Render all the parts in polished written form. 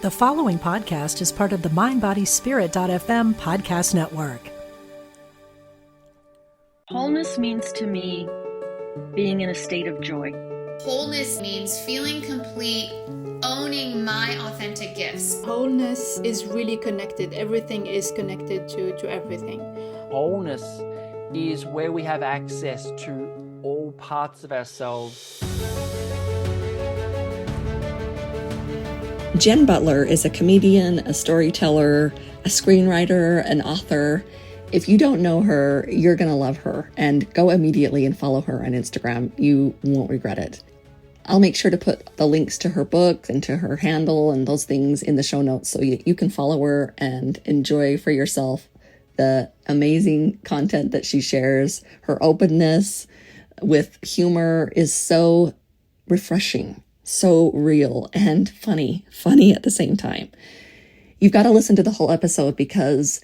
The following podcast is part of the MindBodySpirit.fm podcast network. Wholeness means to me being in a state of joy. Wholeness means feeling complete, owning my authentic gifts. Wholeness is really connected. Everything is connected to everything. Wholeness is where we have access to all parts of ourselves. Jen Butler is a comedian, a storyteller, a screenwriter, an author. If you don't know her, you're going to love her, and go immediately and follow her on Instagram. You won't regret it. I'll make sure to put the links to her book and to her handle and those things in the show notes so you can follow her and enjoy for yourself the amazing content that she shares. Her openness with humor is so refreshing, so real and funny at the same time. You've got to listen to the whole episode because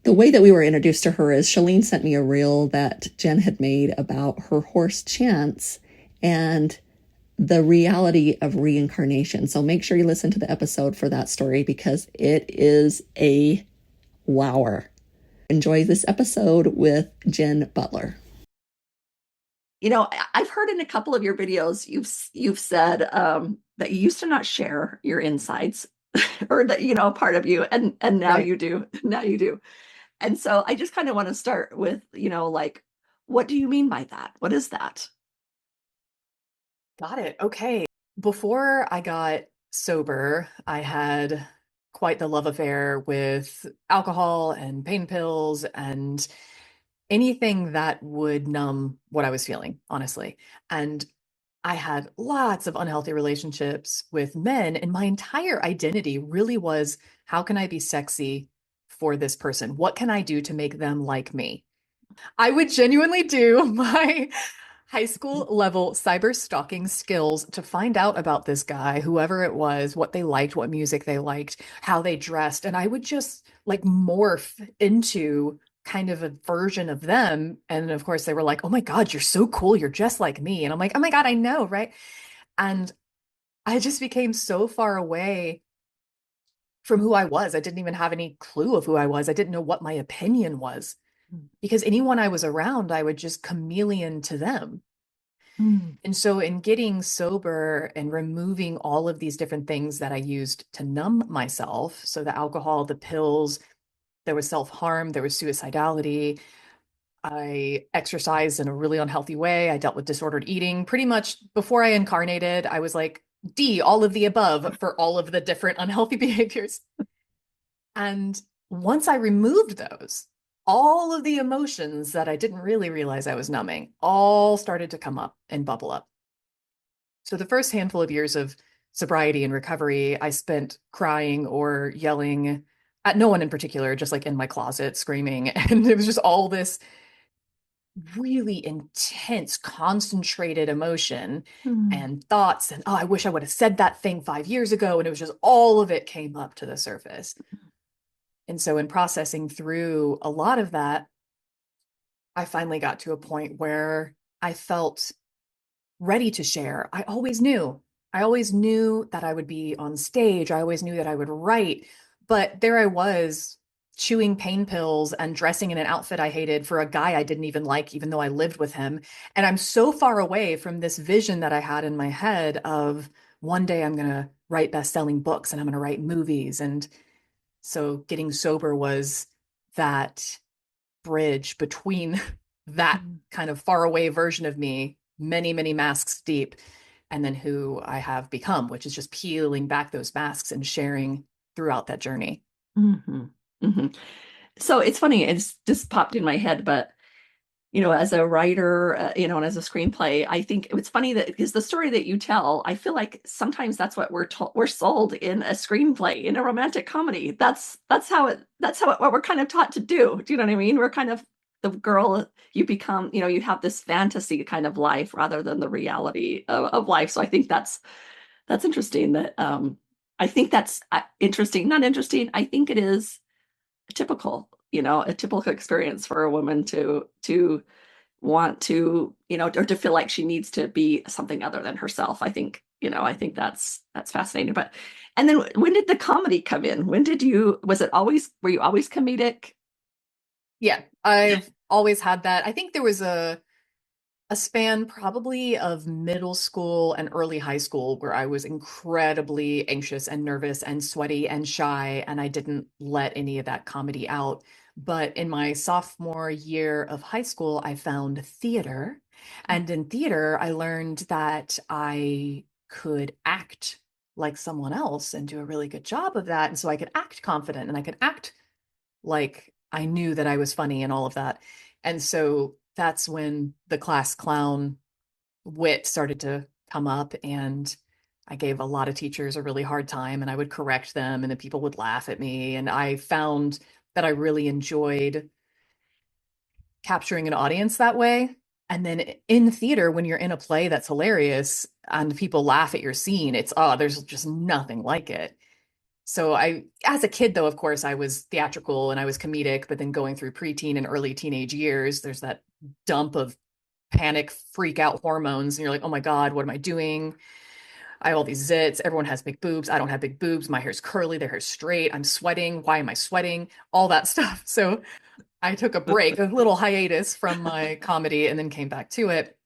the way that we were introduced to her is Shalene sent me a reel that Jen had made about her horse Chance and the reality of reincarnation. So make sure you listen to the episode for that story because it is a wower. Enjoy this episode with Jen Butler. You know, I've heard in a couple of your videos, you've said that you used to not share your insights or that, you know, part of you, and now Right. you do. Now you do. And so I just kind of want to start with, you know, like, what do you mean by that? What is that? Got it. Okay. Before I got sober, I had quite the love affair with alcohol and pain pills and anything that would numb what I was feeling, honestly. And I had lots of unhealthy relationships with men, and my entire identity really was, how can I be sexy for this person? What can I do to make them like me? I would genuinely do my high school level cyber stalking skills to find out about this guy, whoever it was, what they liked, what music they liked, how they dressed. And I would just like morph into kind of a version of them. And of course, they were like, oh my God, you're so cool. You're just like me. And I'm like, oh my God, I know, right? And I just became so far away from who I was. I didn't even have any clue of who I was. I didn't know what my opinion was because anyone I was around, I would just chameleon to them. And so in getting sober and removing all of these different things that I used to numb myself, so the alcohol, the pills, there was self-harm, there was suicidality. I exercised in a really unhealthy way. I dealt with disordered eating. Pretty much before I incarnated, I was like D, all of the above for all of the different unhealthy behaviors. And once I removed those, all of the emotions that I didn't really realize I was numbing all started to come up and bubble up. So the first handful of years of sobriety and recovery, I spent crying or yelling at no one in particular, just like in my closet screaming. And it was just all this really intense, concentrated emotion and thoughts. And, oh, I wish I would have said that thing 5 years ago. And it was just all of it came up to the surface. And so in processing through a lot of that, I finally got to a point where I felt ready to share. I always knew that I would be on stage. I always knew that I would write, but there I was chewing pain pills and dressing in an outfit I hated for a guy I didn't even like, even though I lived with him. And I'm so far away from this vision that I had in my head of one day I'm going to write best-selling books and I'm going to write movies. And so getting sober was that bridge between that kind of far away version of me, many, many masks deep, and then who I have become, which is just peeling back those masks and sharing throughout that journey. So it's funny, it's just popped in my head, but you know, as a writer, you know, and as a screenplay, I think it's funny that because the story that you tell, I feel like sometimes that's what we're sold in a screenplay, in a romantic comedy. That's what we're kind of taught to do. Do you know what I mean? We're kind of the girl, you become, you know, you have this fantasy kind of life rather than the reality of life. So I think that's interesting that, I think that's interesting, not interesting. I think it is typical, you know, a typical experience for a woman to want to, you know, or to feel like she needs to be something other than herself. I think I think that's fascinating. But and then when did the comedy come in? When did you, were you always comedic? Yeah, I've always had that. I think there was a span probably of middle school and early high school where I was incredibly anxious and nervous and sweaty and shy, and I didn't let any of that comedy out. But in my sophomore year of high school, I found theater. And in theater, I learned that I could act like someone else and do a really good job of that. And so I could act confident and I could act like I knew that I was funny and all of that. And so that's when the class clown wit started to come up, and I gave a lot of teachers a really hard time, and I would correct them and then people would laugh at me, and I found that I really enjoyed capturing an audience that way. And then in theater, when you're in a play that's hilarious and people laugh at your scene, it's there's just nothing like it. So as a kid, though, of course, I was theatrical and I was comedic, but then going through preteen and early teenage years, there's that dump of panic, freak out hormones. And you're like, oh my God, what am I doing? I have all these zits. Everyone has big boobs. I don't have big boobs. My hair's curly. Their hair's straight. I'm sweating. Why am I sweating? All that stuff. So I took a break, a little hiatus from my comedy, and then came back to it.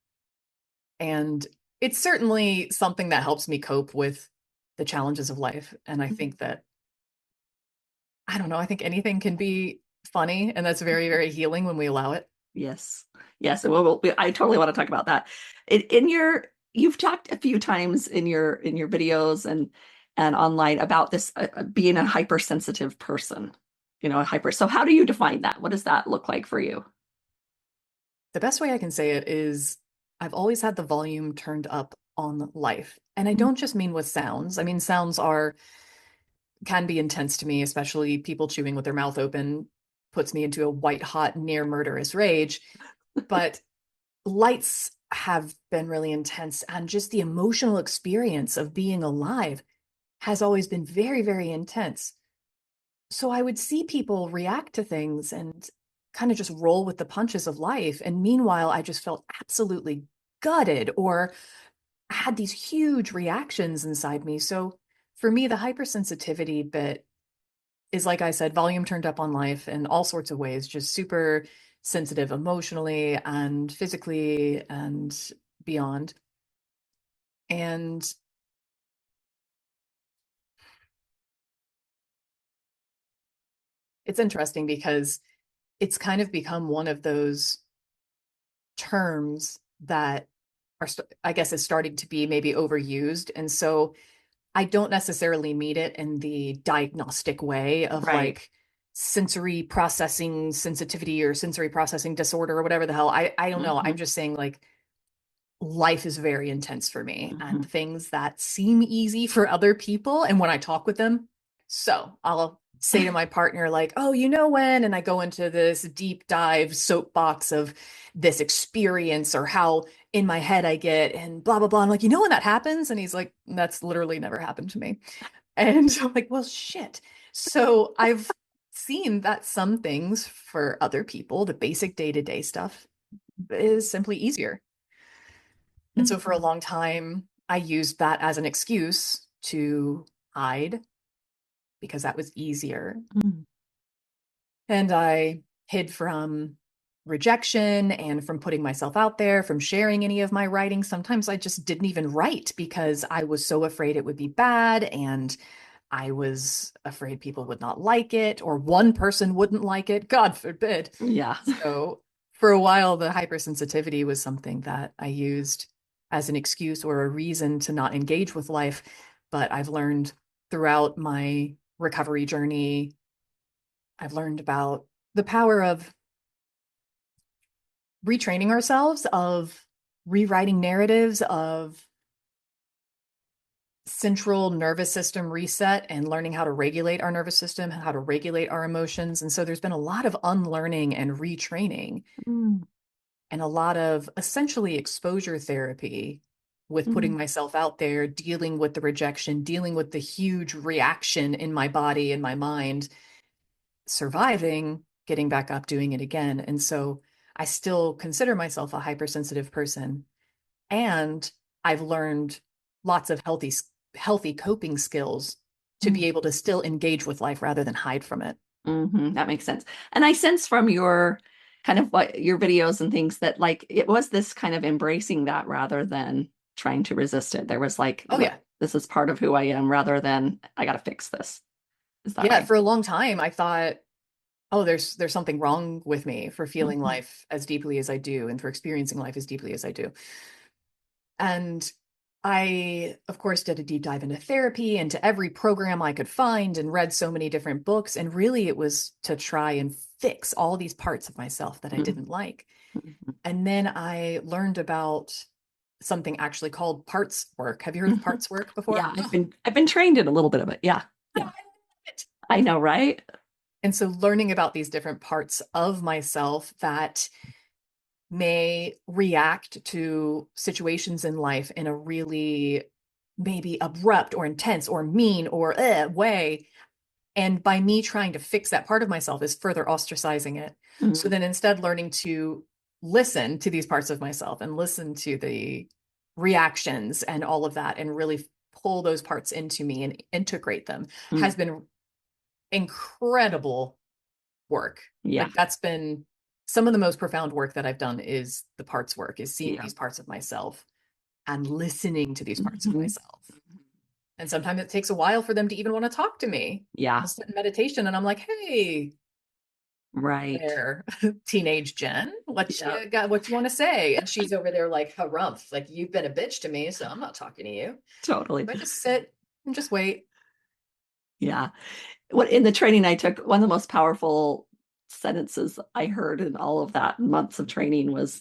And it's certainly something that helps me cope with the challenges of life. And I think that, I don't know, I think anything can be funny, and that's very, very healing when we allow it. Yes. Yes. And I totally want to talk about that. You've talked a few times in your videos and online about this being a hypersensitive person, so how do you define that? What does that look like for you? The best way I can say it is I've always had the volume turned up on life. And I don't just mean with sounds. I mean, sounds can be intense to me, especially people chewing with their mouth open puts me into a white hot near murderous rage. But lights have been really intense, and just the emotional experience of being alive has always been very, very intense. So I would see people react to things and kind of just roll with the punches of life. And meanwhile, I just felt absolutely gutted or had these huge reactions inside me. So for me, the hypersensitivity bit is, like I said, volume turned up on life in all sorts of ways, just super sensitive emotionally and physically and beyond. And it's interesting because it's kind of become one of those terms that I guess, is starting to be maybe overused. And so I don't necessarily mean it in the diagnostic way of Right. like sensory processing sensitivity or sensory processing disorder or whatever the hell. I don't know. I'm just saying, like, life is very intense for me, and things that seem easy for other people. And when I talk with them, so I'll say to my partner, like, oh, you know when, and I go into this deep dive soapbox of this experience or how in my head I get and blah, blah, blah. I'm like, you know when that happens? And he's like, that's literally never happened to me. And I'm like, well, shit. So I've seen that some things for other people, the basic day-to-day stuff, is simply easier. And so for a long time, I used that as an excuse to hide because that was easier. And I hid from rejection and from putting myself out there, from sharing any of my writing. Sometimes I just didn't even write because I was so afraid it would be bad, and I was afraid people would not like it, or one person wouldn't like it, God forbid. Yeah. So for a while, the hypersensitivity was something that I used as an excuse or a reason to not engage with life. But I've learned throughout my recovery journey, I've learned about the power of retraining ourselves, of rewriting narratives, of central nervous system reset, and learning how to regulate our nervous system, how to regulate our emotions. And so there's been a lot of unlearning and retraining, and a lot of essentially exposure therapy with putting myself out there, dealing with the rejection, dealing with the huge reaction in my body and my mind, surviving, getting back up, doing it again. And so I still consider myself a hypersensitive person. And I've learned lots of healthy coping skills to be able to still engage with life rather than hide from it. That makes sense. And I sense from your kind of what your videos and things that like it was this kind of embracing that rather than trying to resist it. There was like, Oh, yeah. this is part of who I am rather than I got to fix this. Is that Yeah, right? for a long time I thought, oh, there's something wrong with me for feeling life as deeply as I do and for experiencing life as deeply as I do. And I, of course, did a deep dive into therapy, into every program I could find, and read so many different books. And really, it was to try and fix all these parts of myself that I didn't like. And then I learned about something actually called parts work. Have you heard of parts work before? Yeah, I've been trained in a little bit of it. Yeah. Yeah. I know, right? And so learning about these different parts of myself that may react to situations in life in a really maybe abrupt or intense or mean or way. And by me trying to fix that part of myself is further ostracizing it. So then instead learning to listen to these parts of myself and listen to the reactions and all of that and really pull those parts into me and integrate them has been incredible work. Yeah. Like that's been some of the most profound work that I've done is the parts work, is seeing these parts of myself and listening to these parts of myself. And sometimes it takes a while for them to even want to talk to me. Yeah. I'll sit in meditation and I'm like, hey, Right. there, teenage Jen, what you got, what you want to say? And she's over there like, harumph, like you've been a bitch to me, so I'm not talking to you. Totally. I just sit and just wait. Yeah. What in the training I took, one of the most powerful sentences I heard in all of that months of training was,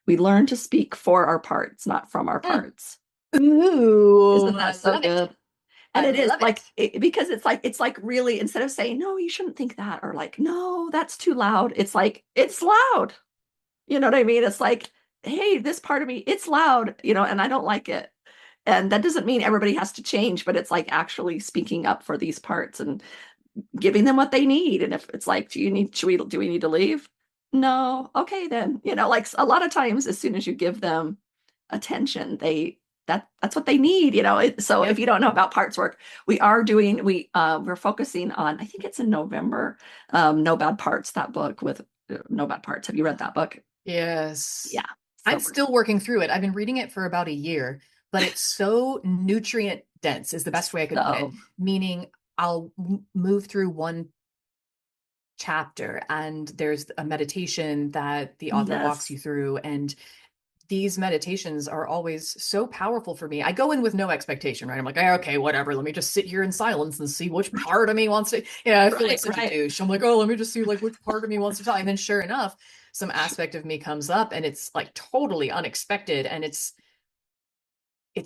we learn to speak for our parts, not from our parts. Ooh, Isn't that so good? And I it is love like, because it's like really, instead of saying, no, you shouldn't think that, or like, no, that's too loud. It's like, it's loud. You know what I mean? It's like, hey, this part of me, it's loud, and I don't like it. And that doesn't mean everybody has to change, but it's like actually speaking up for these parts and giving them what they need. And if it's like, do we need to leave? No. Okay, then, like a lot of times, as soon as you give them attention, that's what they need, So if you don't know about parts work, we're focusing on, I think it's in November, No Bad Parts, that book with No Bad Parts. Have you read that book? Yes. Yeah. I'm still working through it. I've been reading it for about a year, but it's so nutrient dense is the best way I could put it. Meaning I'll move through one chapter and there's a meditation that the author walks you through, and these meditations are always so powerful for me. I go in with no expectation, right? I'm like, okay, whatever. Let me just sit here in silence and see which part of me wants to. Yeah, I feel like such a douche. I'm like, oh, let me just see like which part of me wants to talk. And then sure enough, some aspect of me comes up and it's like totally unexpected. And it's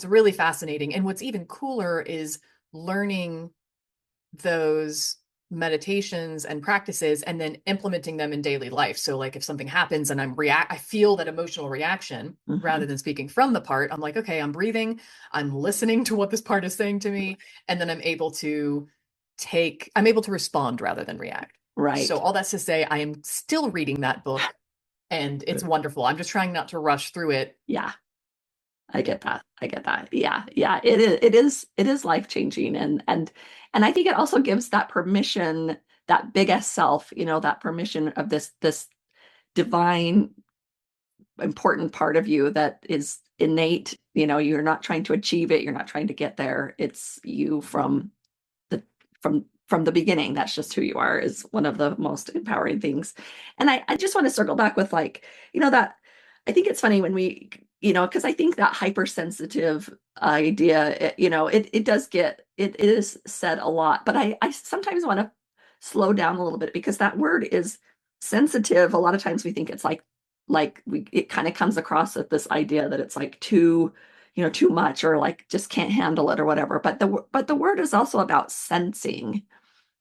really fascinating. And what's even cooler is learning those meditations and practices and then implementing them in daily life. So like if something happens and I feel that emotional reaction rather than speaking from the part, I'm like, okay, I'm breathing, I'm listening to what this part is saying to me, and then I'm able to respond rather than react. Right. So all that's to say, I am still reading that book and it's wonderful. I'm just trying not to rush through it. Yeah. I get that. Yeah. Yeah. It is life-changing. And I think it also gives that permission, that big S self, that permission of this divine, important part of you that is innate. You're not trying to achieve it. You're not trying to get there. It's you from the beginning. That's just who you are, is one of the most empowering things. And I just want to circle back with that I think it's funny when we, because I think that hypersensitive idea, it is said a lot, but I sometimes want to slow down a little bit, because that word is sensitive. A lot of times we think it's it kind of comes across with this idea that it's like too much, or like just can't handle it or whatever. But the word is also about sensing,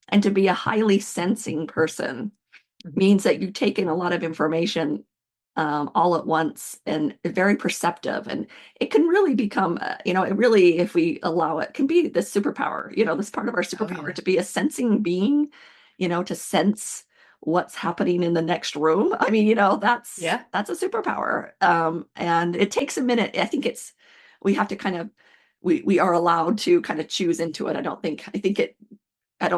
and to be a highly sensing person means that you take in a lot of information all at once, and very perceptive, and it can really become it really, if we allow it, can be this superpower, this part of our superpower, to be a sensing being, to sense what's happening in the next room. I mean, that's a superpower. And it takes a minute. I think we have to kind of we are allowed to kind of choose into it. I don't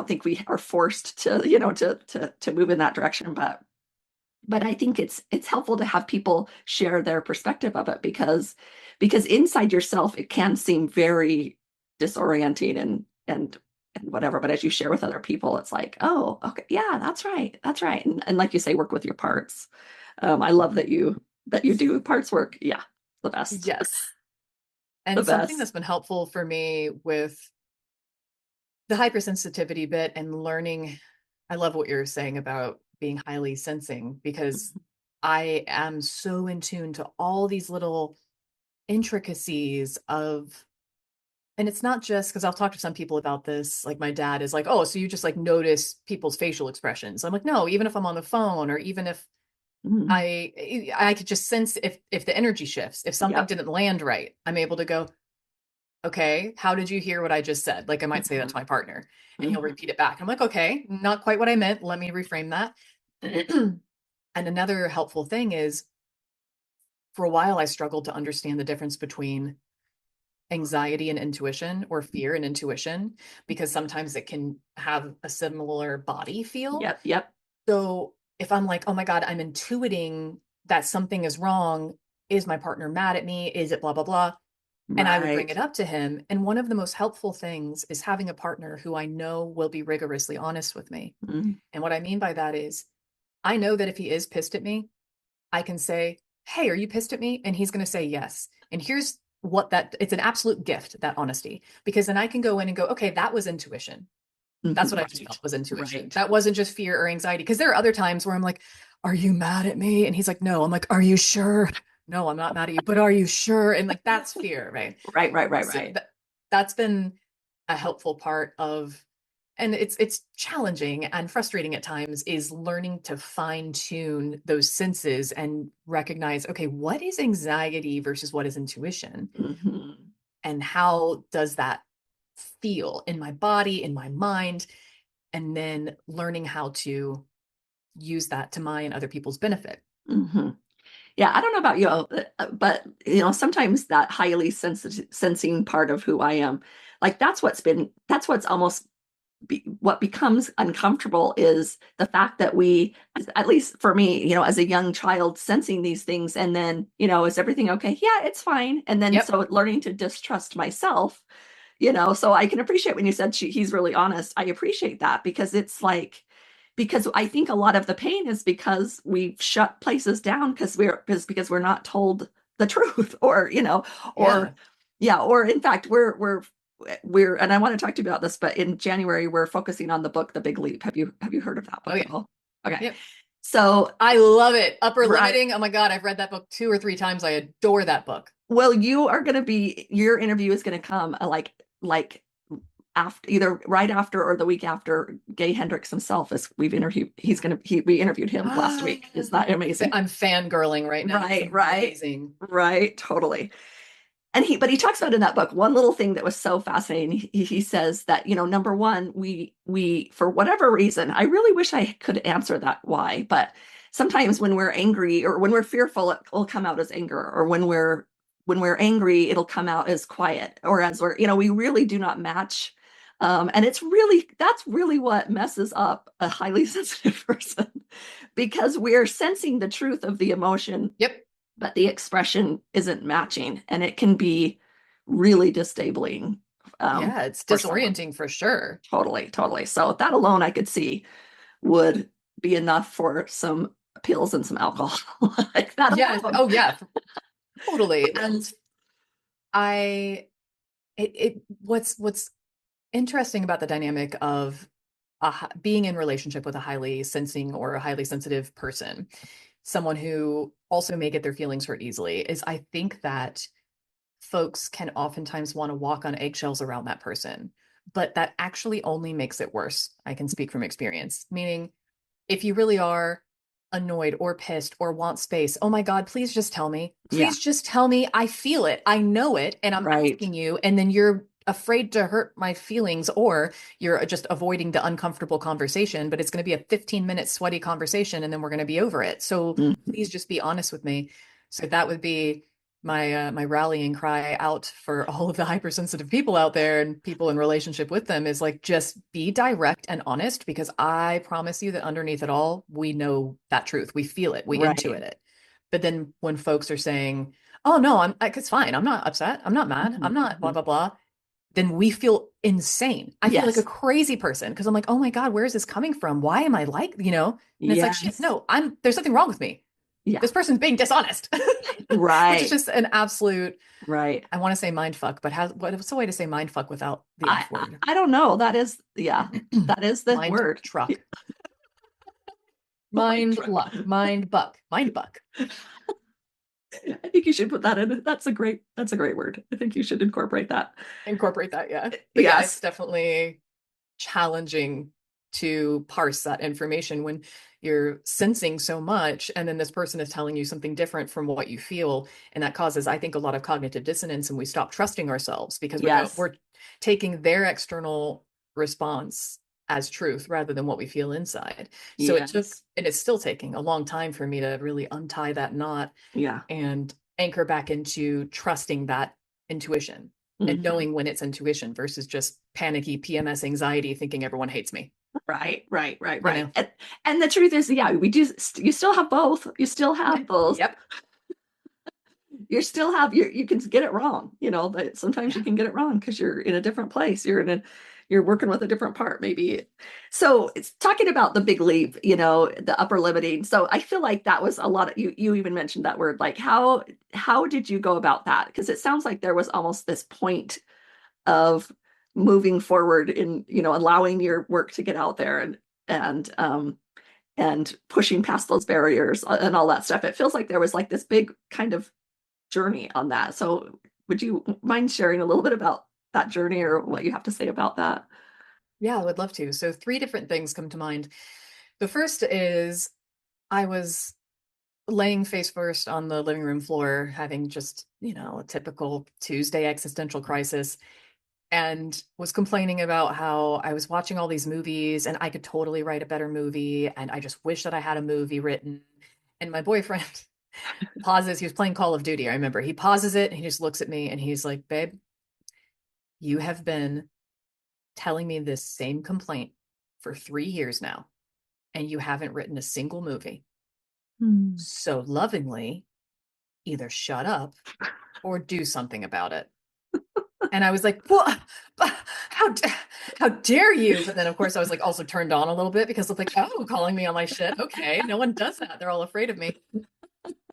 think we are forced to, to move in that direction, but I think it's helpful to have people share their perspective of it, because inside yourself it can seem very disorienting and whatever. But as you share with other people, it's like, oh, okay, yeah, that's right, and like you say, work with your parts. I love that you do parts work. Yeah, the best. Yes. The And something best. that's been helpful for me with the hypersensitivity bit and learning, I love what you're saying about being highly sensing, because I am so in tune to all these little intricacies of, and it's not just because I'll talk to some people about this. Like my dad is like, oh, so you just like notice people's facial expressions. I'm like, no, even if I'm on the phone, or even if Mhm. I could just sense if the energy shifts, if something Yep. didn't land right, I'm able to go, okay, how did you hear what I just said? Like I might say that to my partner and he'll repeat it back. I'm like, okay, not quite what I meant. Let me reframe that. And another helpful thing is, for a while, I struggled to understand the difference between anxiety and intuition, or fear and intuition, because sometimes it can have a similar body feel. Yep. So if I'm like, oh my God, I'm intuiting that something is wrong, is my partner mad at me? Is it blah, blah, blah? And I would bring it Right. up to him. And one of the most helpful things is having a partner who I know will be rigorously honest with me. Mhm. And what I mean by that is, I know that if he is pissed at me, I can say, hey, are you pissed at me? And he's going to say yes. And here's what it's an absolute gift, that honesty, because then I can go in and go, okay, that was intuition. That's what I just felt was intuition. Right. That wasn't just fear or anxiety. Because there are other times where I'm like, are you mad at me? And he's like, no. I'm like, are you sure? No, I'm not mad at you, but are you sure? And like, that's fear, right? So Right. that's been a helpful part of, and it's challenging and frustrating at times, is learning to fine tune those senses and recognize, okay, what is anxiety versus what is intuition? Mhm. And how does that feel in my body, in my mind? And then learning how to use that to my and other people's benefit. Mhm. Yeah, I don't know about you, but sometimes that highly sensitive sensing part of who I am, like that's what's almost what becomes uncomfortable, is the fact that at least for me, as a young child, sensing these things, and then, is everything okay? Yeah, it's fine. And then Yep. so learning to distrust myself, so I can appreciate when you said he's really honest. I appreciate that, because it's like, because I think a lot of the pain is because we've shut places down, because we're not told the truth, or Yeah. yeah, or in fact we're and I want to talk to you about this, but in January we're focusing on the book The Big Leap. Have you heard of that Oh book yeah. at all? Okay. Yep. So I love it. Upper right. limiting. Oh my God, I've read that book 2 or 3 times. I adore that book. Well, your interview is going to come like after, either right after or the week after Gay Hendricks himself, is we interviewed him last week. Is that amazing? I'm fangirling right now. It's amazing. Right, totally. And but he talks about in that book one little thing that was so fascinating. He says that, number one, we for whatever reason, I really wish I could answer that why, but sometimes when we're angry or when we're fearful, it will come out as anger, or when we're angry, it'll come out as quiet, or as we really do not match. And that's really what messes up a highly sensitive person, because we're sensing the truth of the emotion, Yep. but the expression isn't matching, and it can be really disabling, Yeah, it's for someone. disorienting for sure. Totally. So that alone I could see would be enough for some pills and some alcohol. Like that Yeah. alone. Oh yeah, totally. And I what's interesting about the dynamic of being in relationship with a highly sensing or a highly sensitive person, someone who also may get their feelings hurt easily, is I think that folks can oftentimes want to walk on eggshells around that person, but that actually only makes it worse. I can speak from experience, meaning if you really are annoyed or pissed or want space, oh my God, please just tell me. Yeah, Please just tell me. I feel it. I know it. And I'm right. asking you. And then you're afraid to hurt my feelings, or you're just avoiding the uncomfortable conversation, but it's going to be a 15-minute sweaty conversation and then we're going to be over it. So Mhm. please just be honest with me. So that would be my rallying cry out for all of the hypersensitive people out there and people in relationship with them is like, just be direct and honest, because I promise you that underneath it all, we know that truth. We feel it. We Right. intuit it. But then when folks are saying, oh no, it's fine. I'm not upset. I'm not mad. I'm not blah, blah, blah. Then we feel insane. I feel like a crazy person because I'm like, oh my God, where is this coming from? Why am I like, And it's like, shit, no, there's something wrong with me. Yeah. This person's being dishonest. Right. Which is just an absolute, right. I want to say mind fuck, but what's a way to say mind fuck without the F word? I don't know. That is the Mind word. truck. Mind luck. Mind buck. Mind buck. I think you should put that in. That's a great word. I think you should incorporate that. Yeah. But yeah, it's definitely challenging to parse that information when you're sensing so much and then this person is telling you something different from what you feel, and that causes, I think, a lot of cognitive dissonance, and we stop trusting ourselves because we're taking their external response as truth rather than what we feel inside. So it's still taking a long time for me to really untie that knot and anchor back into trusting that intuition and knowing when it's intuition versus just panicky PMS anxiety thinking everyone hates me. Right. And the truth is, you still have both. You still have both. Yep. You can get it wrong. But sometimes you can get it wrong because you're in a different place. You're working with a different part, maybe. So it's talking about the big leap, the upper limiting. So I feel like that was a lot of, you even mentioned that word, like how did you go about that? Because it sounds like there was almost this point of moving forward in, allowing your work to get out there and pushing past those barriers and all that stuff. It feels like there was like this big kind of journey on that. So would you mind sharing a little bit about that journey or what you have to say about that? Yeah, I would love to. So 3 different things come to mind. The first is I was laying face first on the living room floor, having just, a typical Tuesday existential crisis, and was complaining about how I was watching all these movies and I could totally write a better movie. And I just wish that I had a movie written. And my boyfriend pauses. He was playing Call of Duty. I remember he pauses it and he just looks at me and he's like, babe, you have been telling me this same complaint for 3 years now, and you haven't written a single movie. So lovingly, either shut up or do something about it. And I was like, what? How dare you? But then, of course, I was like also turned on a little bit because I'm like, oh, calling me on my shit. Okay, no one does that. They're all afraid of me.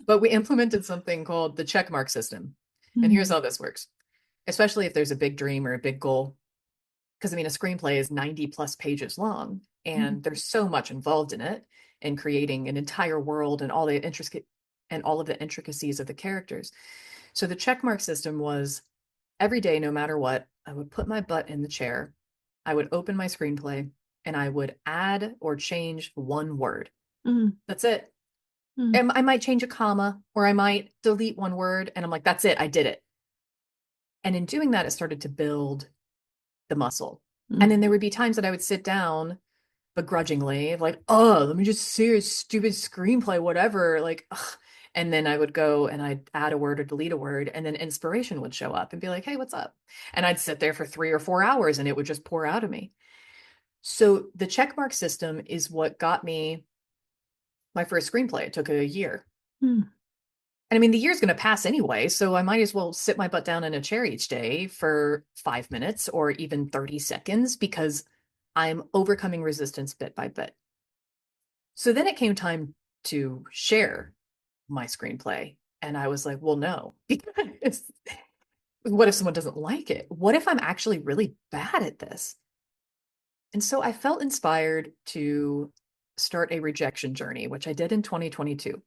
But we implemented something called the checkmark system. And here's how this works, especially if there's a big dream or a big goal. Because, a screenplay is 90 plus pages long, and there's so much involved in it, and creating an entire world and all of the intricacies of the characters. So the checkmark system was every day, no matter what, I would put my butt in the chair, I would open my screenplay, and I would add or change one word. That's it. And I might change a comma, or I might delete one word, and I'm like, that's it, I did it. And in doing that, it started to build the muscle. And then there would be times that I would sit down begrudgingly, like, oh, let me just see a stupid screenplay, whatever, like, ugh. And then I would go and I'd add a word or delete a word, and then inspiration would show up and be like, hey, what's up? And I'd sit there for 3 or 4 hours and it would just pour out of me. So the checkmark system is what got me my first screenplay. It took a year. And the year's going to pass anyway, so I might as well sit my butt down in a chair each day for 5 minutes or even 30 seconds because I'm overcoming resistance bit by bit. So then it came time to share my screenplay. And I was like, well, no, because what if someone doesn't like it? What if I'm actually really bad at this? And so I felt inspired to start a rejection journey, which I did in 2022.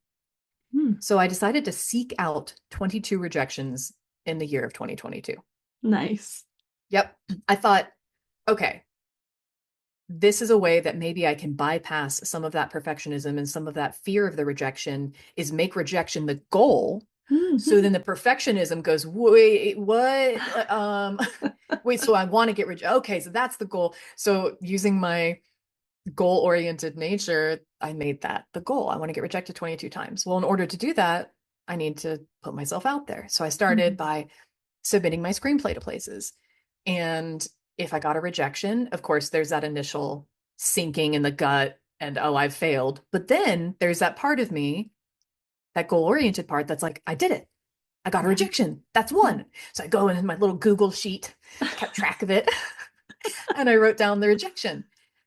So I decided to seek out 22 rejections in the year of 2022. Nice. Yep. I thought, okay, this is a way that maybe I can bypass some of that perfectionism and some of that fear of the rejection, is make rejection the goal. So then the perfectionism goes, wait, what? Wait, so I want to get rejected. Okay, so that's the goal. So using my goal-oriented nature, I made that the goal. I want to get rejected 22 times. Well, in order to do that, I need to put myself out there. So I started by submitting my screenplay to places. And if I got a rejection, of course, there's that initial sinking in the gut and, oh, I've failed. But then there's that part of me, that goal-oriented part that's like, I did it. I got a rejection. That's one. So I go in my little Google sheet, kept track of it, and I wrote down the rejection.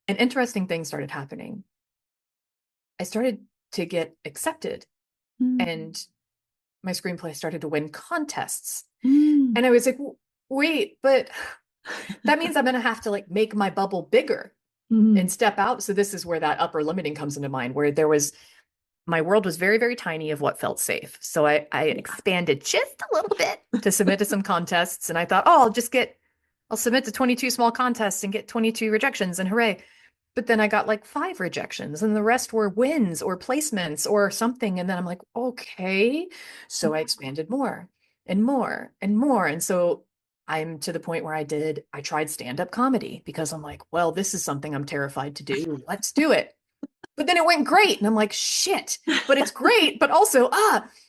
And interesting things started happening. I started to get accepted, and my screenplay started to win contests. And I was like, wait, but that means I'm going to have to like make my bubble bigger and step out. So this is where that upper limiting comes into mind, where my world was very, very tiny of what felt safe. So I expanded just a little bit to submit to some contests. And I thought, oh, I'll submit to 22 small contests and get 22 rejections and hooray. But then I got like 5 rejections and the rest were wins or placements or something. And then I'm like, okay. So I expanded more and more and more. And so I'm to the point where I tried stand-up comedy because I'm like, well, this is something I'm terrified to do. Let's do it. But then it went great. And I'm like, shit, but it's great. But also,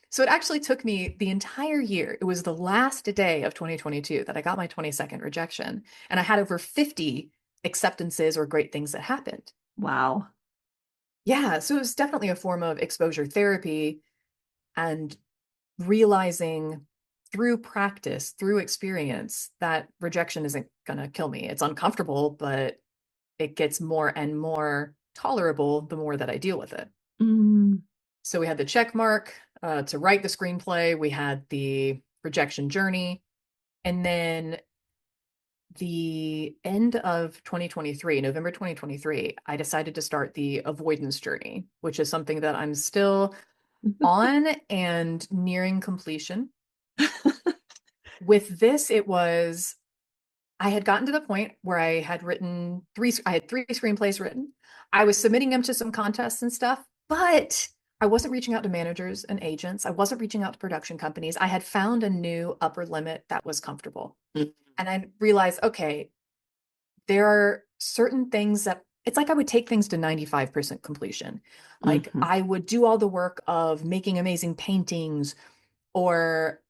so it actually took me the entire year. It was the last day of 2022 that I got my 22nd rejection. And I had over 50 acceptances or great things that happened. Wow. Yeah. So it was definitely a form of exposure therapy and realizing through practice, through experience, that rejection isn't going to kill me. It's uncomfortable, but it gets more and more tolerable the more that I deal with it. So we had the check mark to write the screenplay. We had the rejection journey. And then the end of 2023, November 2023, I decided to start the avoidance journey, which is something that I'm still on and nearing completion. With this, I had gotten to the point where I had three screenplays written. I was submitting them to some contests and stuff, but I wasn't reaching out to managers and agents. I wasn't reaching out to production companies. I had found a new upper limit that was comfortable. And I realized, okay, there are certain things that it's like I would take things to 95% completion. Like I would do all the work of making amazing paintings or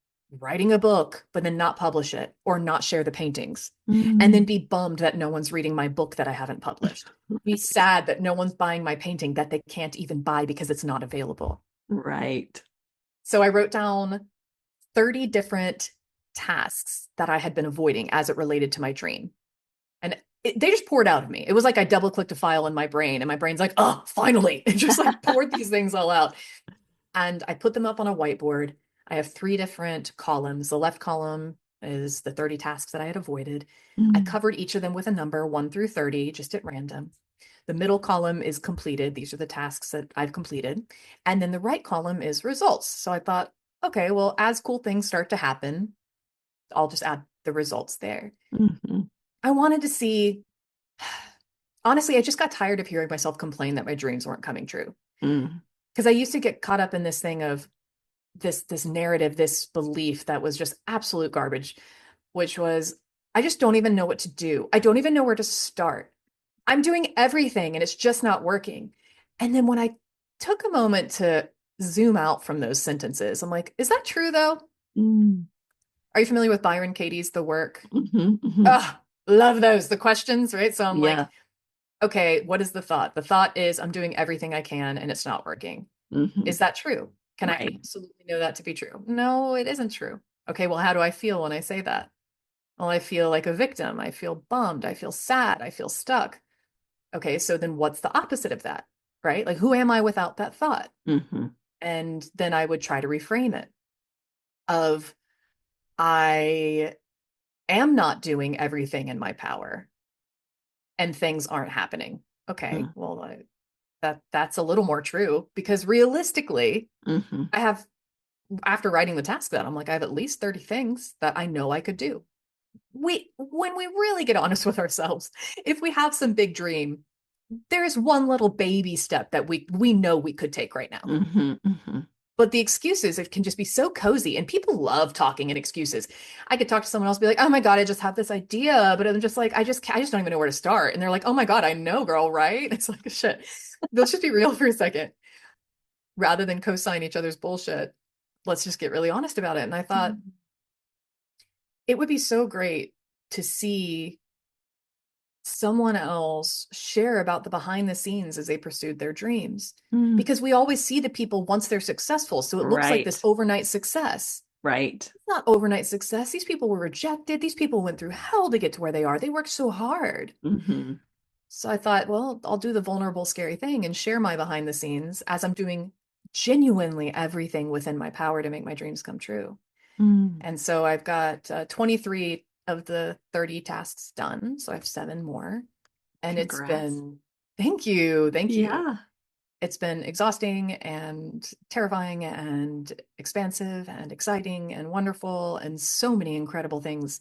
writing a book, but then not publish it or not share the paintings and then be bummed that no one's reading my book that I haven't published. Be sad that no one's buying my painting that they can't even buy because it's not available. Right. So I wrote down 30 different tasks that I had been avoiding as it related to my dream. And they just poured out of me. It was like I double clicked a file in my brain and my brain's like, oh, finally. It just like poured these things all out. And I put them up on a whiteboard. I have 3 different columns. The left column is the 30 tasks that I had avoided. I covered each of them with a number 1 through 30, just at random. The middle column is completed. These are the tasks that I've completed. And then the right column is results. So I thought, okay, well, as cool things start to happen, I'll just add the results there. I wanted to see, honestly, I just got tired of hearing myself complain that my dreams weren't coming true. Because I used to get caught up in this thing of this narrative, this belief that was just absolute garbage, which was, I just don't even know what to do. I don't even know where to start. I'm doing everything and it's just not working. And then when I took a moment to zoom out from those sentences, I'm like, is that true though? Are you familiar with Byron Katie's The Work? Oh, love those, the questions, right? So I'm like, okay, what is the thought? The thought is I'm doing everything I can and it's not working. Is that true? Can I absolutely know that to be true? No, it isn't true. Okay, well, how do I feel when I say that? Well, I feel like a victim. I feel bummed. I feel sad. I feel stuck. Okay, so then what's the opposite of that, right? Like, who am I without that thought? And then I would try to reframe it of, I am not doing everything in my power and things aren't happening. Okay, well, that's a little more true because realistically, I have, after writing the task that I'm like, I have at least 30 things that I know I could do. When we really get honest with ourselves, if we have some big dream, there is one little baby step that we know we could take right now. But the excuses, it can just be so cozy and people love talking in excuses. I could talk to someone else, be like, oh my God, I just have this idea, but I'm just like, I just don't even know where to start. And they're like, oh my God, I know, girl, right? It's like, shit, let's just be real for a second. Rather than co-sign each other's bullshit, let's just get really honest about it. And I thought it would be so great to see someone else share about the behind the scenes as they pursued their dreams. Because we always see the people once they're successful. So it looks like this overnight success. Right. It's not overnight success. These people were rejected. These people went through hell to get to where they are. They worked so hard. So I thought, well, I'll do the vulnerable, scary thing and share my behind the scenes as I'm doing genuinely everything within my power to make my dreams come true. And so I've got 23 of the 30 tasks done. So I have 7 more. And Congrats. It's been, thank you. Yeah. It's been exhausting and terrifying and expansive and exciting and wonderful. And so many incredible things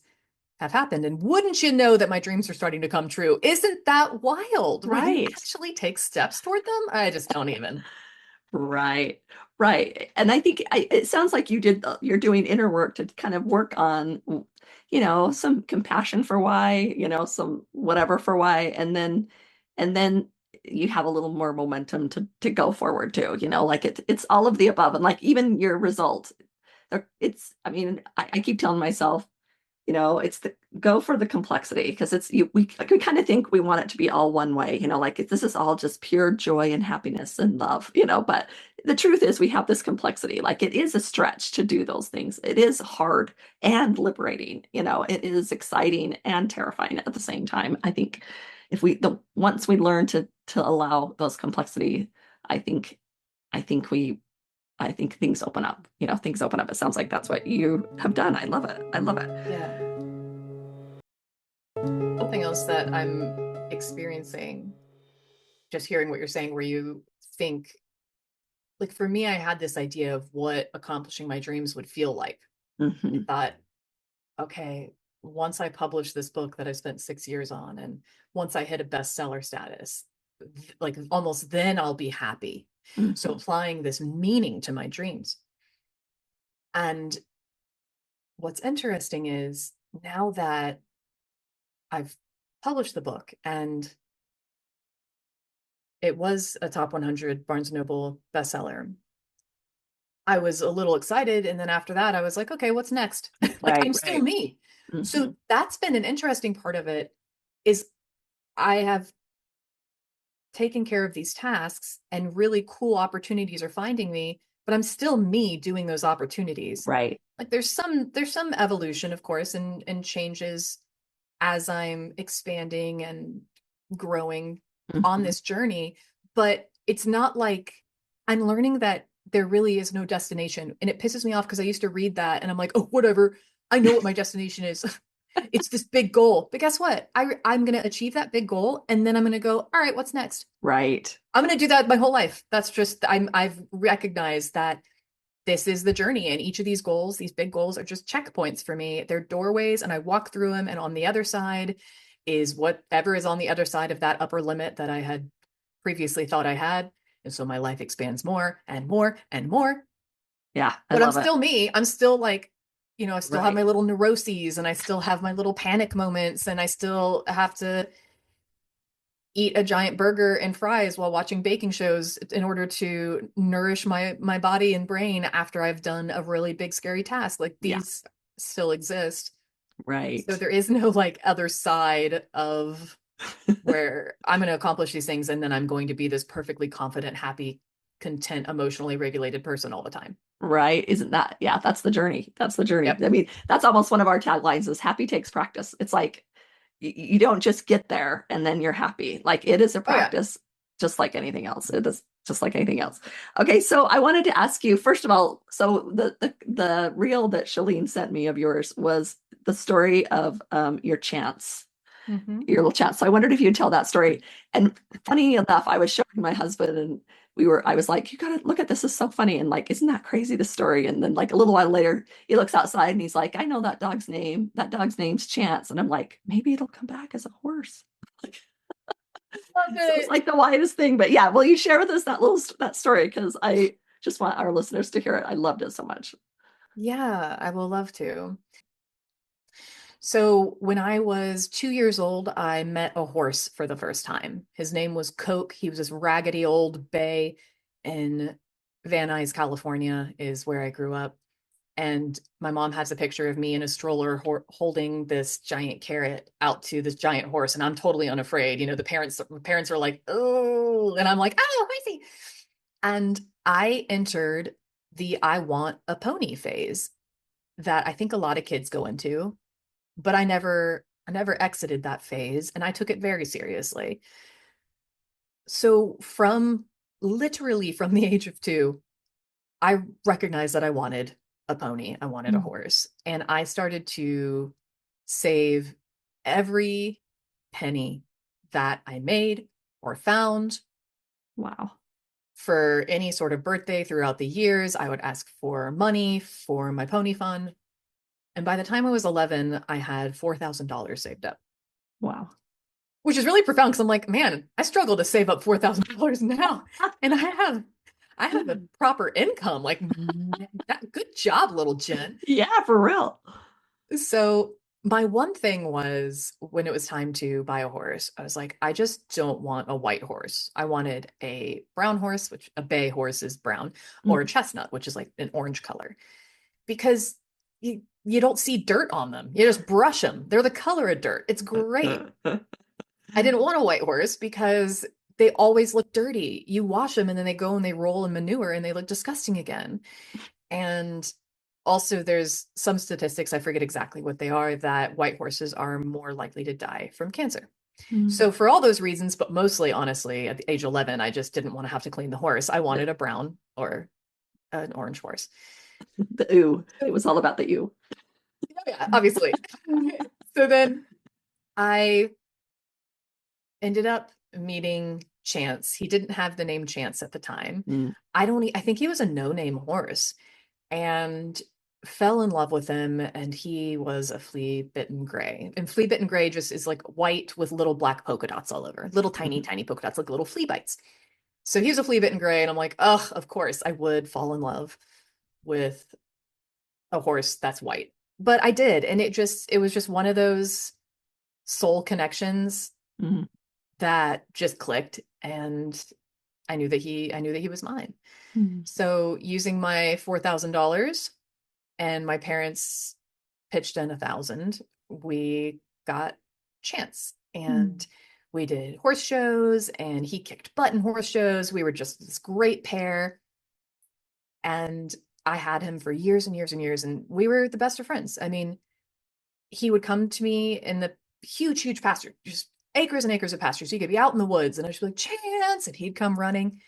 have happened. And wouldn't you know that my dreams are starting to come true? Isn't that wild? When you actually take steps toward them, I just don't even. Right. And I think it sounds like you're doing inner work to kind of work on, some compassion for why, some whatever for why, and then you have a little more momentum to go forward too, like it's all of the above. And like even your result, I keep telling myself, it's go for the complexity, because we kind of think we want it to be all one way, like this is all just pure joy and happiness and love, but the truth is we have this complexity. Like it is a stretch to do those things. It is hard and liberating, it is exciting and terrifying at the same time. I think once we learn to allow those complexity, I think things open up, things open up. It sounds like that's what you have done. I love it. Yeah. Something else that I'm experiencing, just hearing what you're saying, where you think, like for me, I had this idea of what accomplishing my dreams would feel like. I thought, okay, once I publish this book that I spent 6 years on, and once I hit a bestseller status, like almost then I'll be happy. So applying this meaning to my dreams. And what's interesting is now that I've published the book and it was a top 100 Barnes & Noble bestseller, I was a little excited. And then after that, I was like, okay, what's next? I'm still me. So that's been an interesting part of it, is I have taken care of these tasks and really cool opportunities are finding me, but I'm still me doing those opportunities. Right. Like there's some evolution, of course, and changes as I'm expanding and growing on this journey, but it's not like I'm learning that there really is no destination. And it pisses me off because I used to read that and I'm like, oh, whatever. I know what my destination is. It's this big goal. But guess what? I'm going to achieve that big goal. And then I'm going to go, all right, what's next? Right. I'm going to do that my whole life. That's just, I've recognized that this is the journey. And each of these goals, these big goals, are just checkpoints for me. They're doorways and I walk through them. And on the other side is whatever is on the other side of that upper limit that I had previously thought I had. And so my life expands more and more and more. Yeah. But I'm still me. I'm still like, I still have my little neuroses and I still have my little panic moments and I still have to eat a giant burger and fries while watching baking shows in order to nourish my body and brain after I've done a really big, scary task. Like these still exist. Right. So there is no like other side of where I'm going to accomplish these things and then I'm going to be this perfectly confident, happy, content, emotionally regulated person all the time. Right. Isn't that? Yeah, that's the journey. That's the journey. Yep. I mean, that's almost one of our taglines is happy takes practice. It's like you don't just get there and then you're happy. Like it is a practice, just like anything else. It is just like anything else. Okay, so I wanted to ask you, first of all, so the reel that Shalene sent me of yours was the story of your chance. Your little chance. So I wondered if you'd tell that story. And funny enough, I was showing my husband and I was like, you gotta look at this. This is so funny. And like, isn't that crazy, the story? And then like a little while later, he looks outside and he's like, I know that dog's name. That dog's name's Chance. And I'm like, maybe it'll come back as a horse. Like, so it's like the widest thing. But yeah, will you share with us that story? Because I just want our listeners to hear it. I loved it so much. Yeah, I will love to. So when I was 2 years old, I met a horse for the first time. His name was Coke. He was this raggedy old bay, and Van Nuys, California is where I grew up. And my mom has a picture of me in a stroller holding this giant carrot out to this giant horse. And I'm totally unafraid. You know, the parents are like, oh, and I'm like, oh, horsey. And I entered the I want a pony phase that I think a lot of kids go into, but I never exited that phase, and I took it very seriously. So literally from the age of 2, I recognized that I wanted a pony. I wanted a horse. And I started to save every penny that I made or found. Wow. For any sort of birthday throughout the years, I would ask for money for my pony fund. And by the time I was 11, I had $4,000 saved up. Wow. Which is really profound because I'm like, man, I struggle to save up $4,000 now. And I have a proper income. Like, good job, little Jen. Yeah, for real. So my one thing was when it was time to buy a horse, I was like, I just don't want a white horse. I wanted a brown horse, which a bay horse is brown, or a chestnut, which is like an orange color, because you don't see dirt on them. You just brush them. They're the color of dirt. It's great. I didn't want a white horse because they always look dirty. You wash them and then they go and they roll in manure and they look disgusting again. And also there's some statistics, I forget exactly what they are, that white horses are more likely to die from cancer. So for all those reasons, but mostly honestly, at the age 11, I just didn't want to have to clean the horse. I wanted a brown or an orange horse. The ooh. It was all about the ooh. Oh, yeah, obviously. So then I ended up meeting Chance. He didn't have the name Chance at the time. I think he was a no-name horse, and fell in love with him. And he was a flea-bitten gray. And flea-bitten gray just is like white with little black polka dots all over, little tiny polka dots, like little flea bites. So he was a flea-bitten gray, and I'm like, oh, of course I would fall in love with a horse that's white. But I did, and it was just one of those soul connections that just clicked, and I knew that he was mine. So using my $4,000 and my parents pitched in 1,000, we got Chance, and we did horse shows, and he kicked butt in horse shows. We were just this great pair, and I had him for years and years and years, and we were the best of friends. I mean, he would come to me in the huge pasture, just acres and acres of pastures. He could be out in the woods, and I'd just be like, Chance, and he'd come running.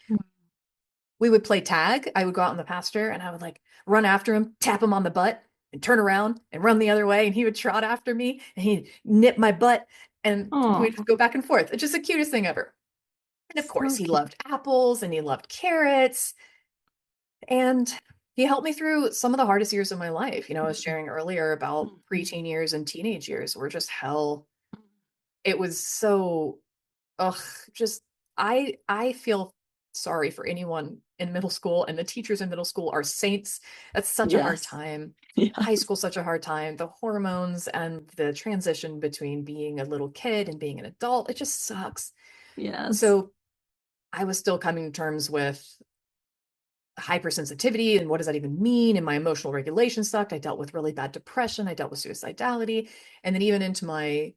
We would play tag. I would go out in the pasture, and I would like run after him, tap him on the butt, and turn around and run the other way. And he would trot after me, and he'd nip my butt, and we'd go back and forth. It's just the cutest thing ever. And of course, he loved apples, and he loved carrots. And he helped me through some of the hardest years of my life. You know, I was sharing earlier about preteen years and teenage years were just hell. It was so, just, I feel sorry for anyone in middle school, and the teachers in middle school are saints. That's such a hard time. High school, such a hard time. The hormones and the transition between being a little kid and being an adult, it just sucks. So I was still coming to terms with hypersensitivity and what does that even mean, and my emotional regulation sucked. I dealt with really bad depression. I dealt with suicidality. And then even into my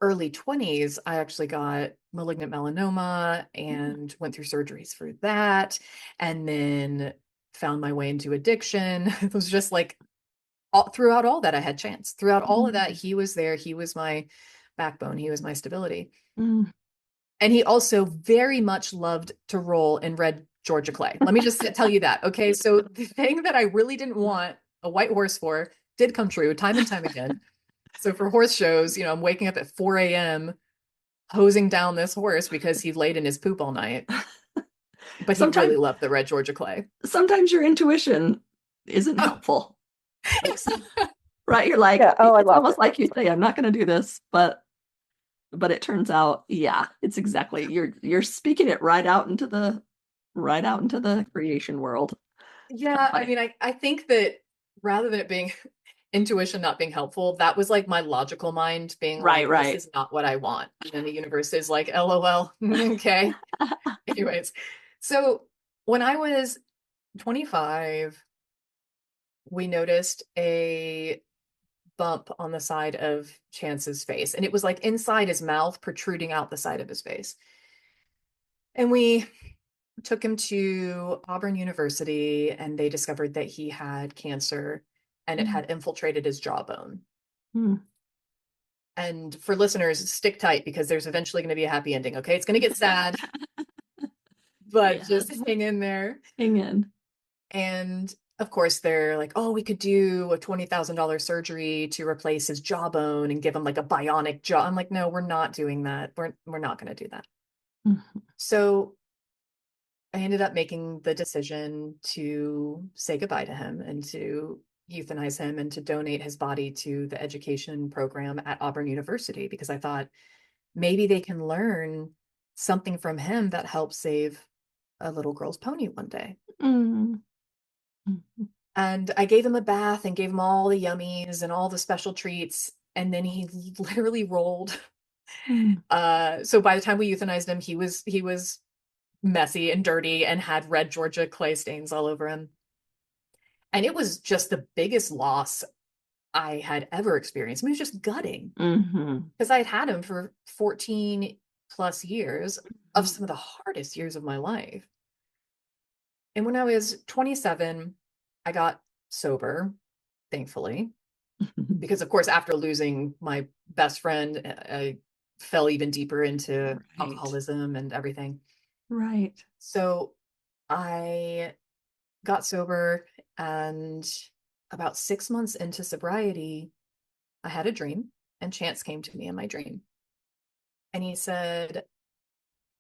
early 20s, I actually got malignant melanoma and went through surgeries for that, and then found my way into addiction. It was just like throughout all that, I had Chance. Throughout all of that, he was there. He was my backbone. He was my stability. And he also very much loved to roll in red Georgia clay. Let me just tell you that. Okay. So the thing that I really didn't want a white horse for did come true time and time again. So for horse shows, you know, I'm waking up at 4 a.m. hosing down this horse because he laid in his poop all night. But he really loved the red Georgia clay. Sometimes your intuition isn't helpful. Right? You're like, it's almost like you say, I'm not going to do this, but it turns out, it's exactly, you're speaking it right out into the creation world. I mean, I think that rather than it being intuition not being helpful, that was like my logical mind being like, this is not what I want. And then the universe is like, LOL. Okay. Anyways, so When I was 25, we noticed a bump on the side of Chance's face, and it was like inside his mouth, protruding out the side of his face. And we took him to Auburn University, and they discovered that he had cancer and it had infiltrated his jawbone. And for listeners, stick tight because there's eventually going to be a happy ending. Okay. It's going to get sad, but just hang in there. Hang in. And of course, they're like, oh, we could do a $20,000 surgery to replace his jawbone and give him like a bionic jaw. I'm like, no, we're not doing that. We're not going to do that. So I ended up making the decision to say goodbye to him and to euthanize him and to donate his body to the education program at Auburn University, because I thought maybe they can learn something from him that helps save a little girl's pony one day. And I gave him a bath and gave him all the yummies and all the special treats. And then he literally rolled. So by the time we euthanized him, he was messy and dirty and had red Georgia clay stains all over him. And it was just the biggest loss I had ever experienced. I mean, it was just gutting because I had him for 14 plus years of some of the hardest years of my life. And when I was 27, I got sober, thankfully, because of course, after losing my best friend, I fell even deeper into alcoholism and everything. Right. So I got sober, and about 6 months into sobriety, I had a dream, and Chance came to me in my dream. And he said,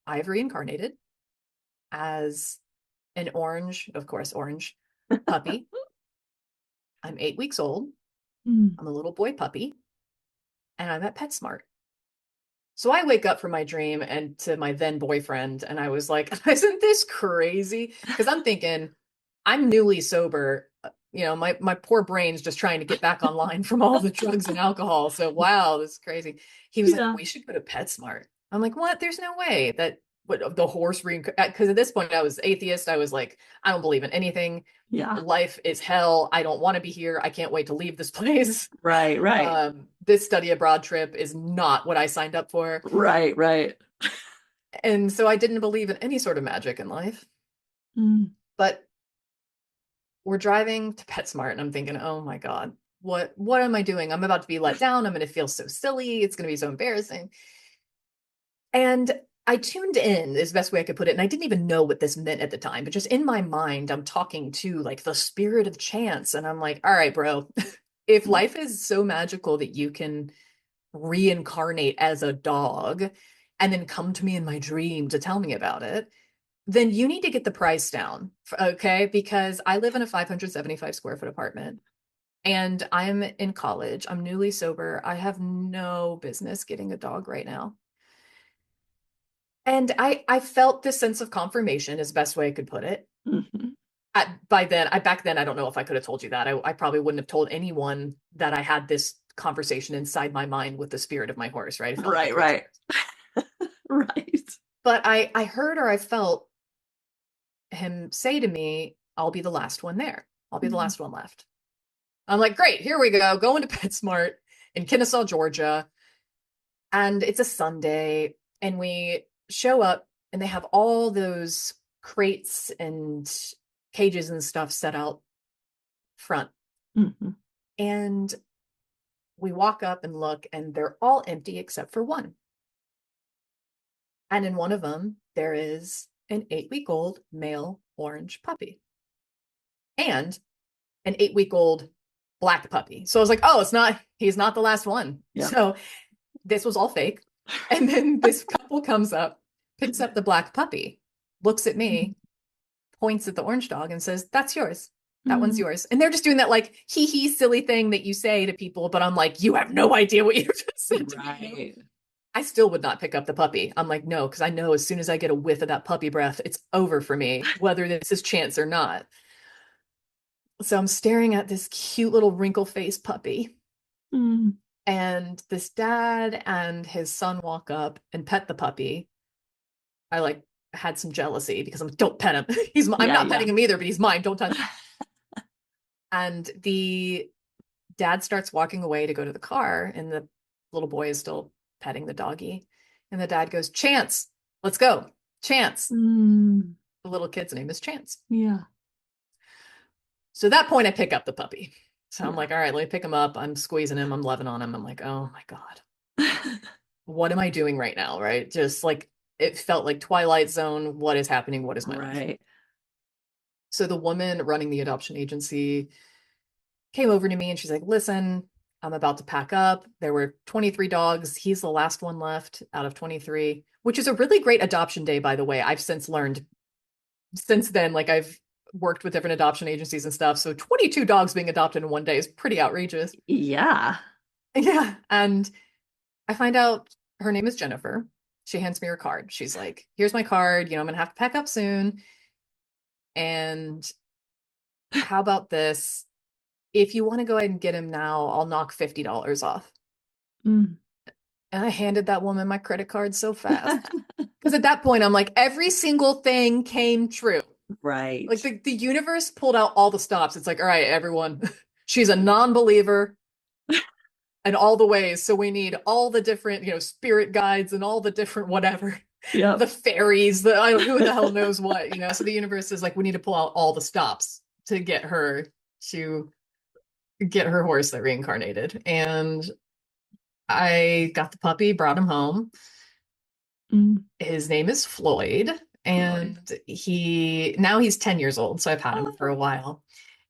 I've reincarnated as an orange, of course, orange puppy. I'm 8 weeks old. I'm a little boy puppy, and I'm at PetSmart. So I wake up from my dream and to my then boyfriend, and I was like, isn't this crazy? Because I'm thinking, I'm newly sober. You know, my poor brain's just trying to get back online from all the drugs and alcohol. So, wow, this is crazy. He was like, we should go to PetSmart. I'm like, what? There's no way that the horse because at this point I was atheist. I was like, I don't believe in anything. Life is hell. I don't want to be here. I can't wait to leave this place. Right. This study abroad trip is not what I signed up for. Right. And so I didn't believe in any sort of magic in life. But we're driving to PetSmart, and I'm thinking, oh my God, what am I doing? I'm about to be let down. I'm going to feel so silly. It's going to be so embarrassing. And I tuned in is the best way I could put it. And I didn't even know what this meant at the time, but just in my mind, I'm talking to like the spirit of Chance. And I'm like, all right, bro, if life is so magical that you can reincarnate as a dog and then come to me in my dream to tell me about it, then you need to get the price down. Okay. Because I live in a 575 square foot apartment and I'm in college. I'm newly sober. I have no business getting a dog right now. And I felt this sense of confirmation is the best way I could put it. Back then, I don't know if I could have told you that. I probably wouldn't have told anyone that I had this conversation inside my mind with the spirit of my horse, right? Right. Right. But I heard or I felt him say to me, I'll be the last one there. I'll be the last one left. I'm like, great, here we go. Going to PetSmart in Kennesaw, Georgia. And it's a Sunday. And we show up and they have all those crates and cages and stuff set out front. And we walk up and look, and they're all empty except for one. And in one of them, there is an 8-week-old male orange puppy and an 8-week-old black puppy. So I was like, oh, he's not the last one. So this was all fake. And then this couple comes up, picks up the black puppy, looks at me, points at the orange dog and says, that's yours. That one's yours. And they're just doing that like hee silly thing that you say to people. But I'm like, you have no idea what you just said to me. I still would not pick up the puppy. I'm like, no, because I know as soon as I get a whiff of that puppy breath, it's over for me, whether this is Chance or not. So I'm staring at this cute little wrinkle-faced puppy. And this dad and his son walk up and pet the puppy. I like had some jealousy because I'm like, don't pet him. I'm Yeah, not yeah. petting him either, but he's mine. Don't touch him. And the dad starts walking away to go to the car, and the little boy is still petting the doggy. And the dad goes, Chance, let's go. Chance. Mm, The little kid's name is Chance. yeah. So at that point, I pick up the puppy. So I'm Yeah. like, all right, let me pick him up. I'm squeezing him. I'm loving on him. I'm like, oh my God, what am I doing right now? Right. Just like it felt like Twilight Zone. What is happening? What is my life? Right. So the woman running the adoption agency came over to me and she's like, listen, I'm about to pack up. There were 23 dogs. He's the last one left out of 23, which is a really great adoption day, by the way. I've since learned since then, like I've worked with different adoption agencies and stuff. So 22 dogs being adopted in one day is pretty outrageous. Yeah. Yeah. And I find out her name is Jennifer. She hands me her card. She's like, here's my card. I'm going to have to pack up soon. And how about this? If you want to go ahead and get him now, I'll knock $50 off. Mm. And I handed that woman my credit card so fast. Because at that point, I'm like, every single thing came true. Right. Like the universe pulled out all the stops. It's like, all right, everyone, she's a non-believer in all the ways. So we need all the different, spirit guides and all the different whatever. Yeah. The fairies, who the hell knows what, So the universe is like, we need to pull out all the stops to get her horse that reincarnated. And I got the puppy, brought him home. Mm. His name is Floyd. And he's 10 years old. So I've had him for a while.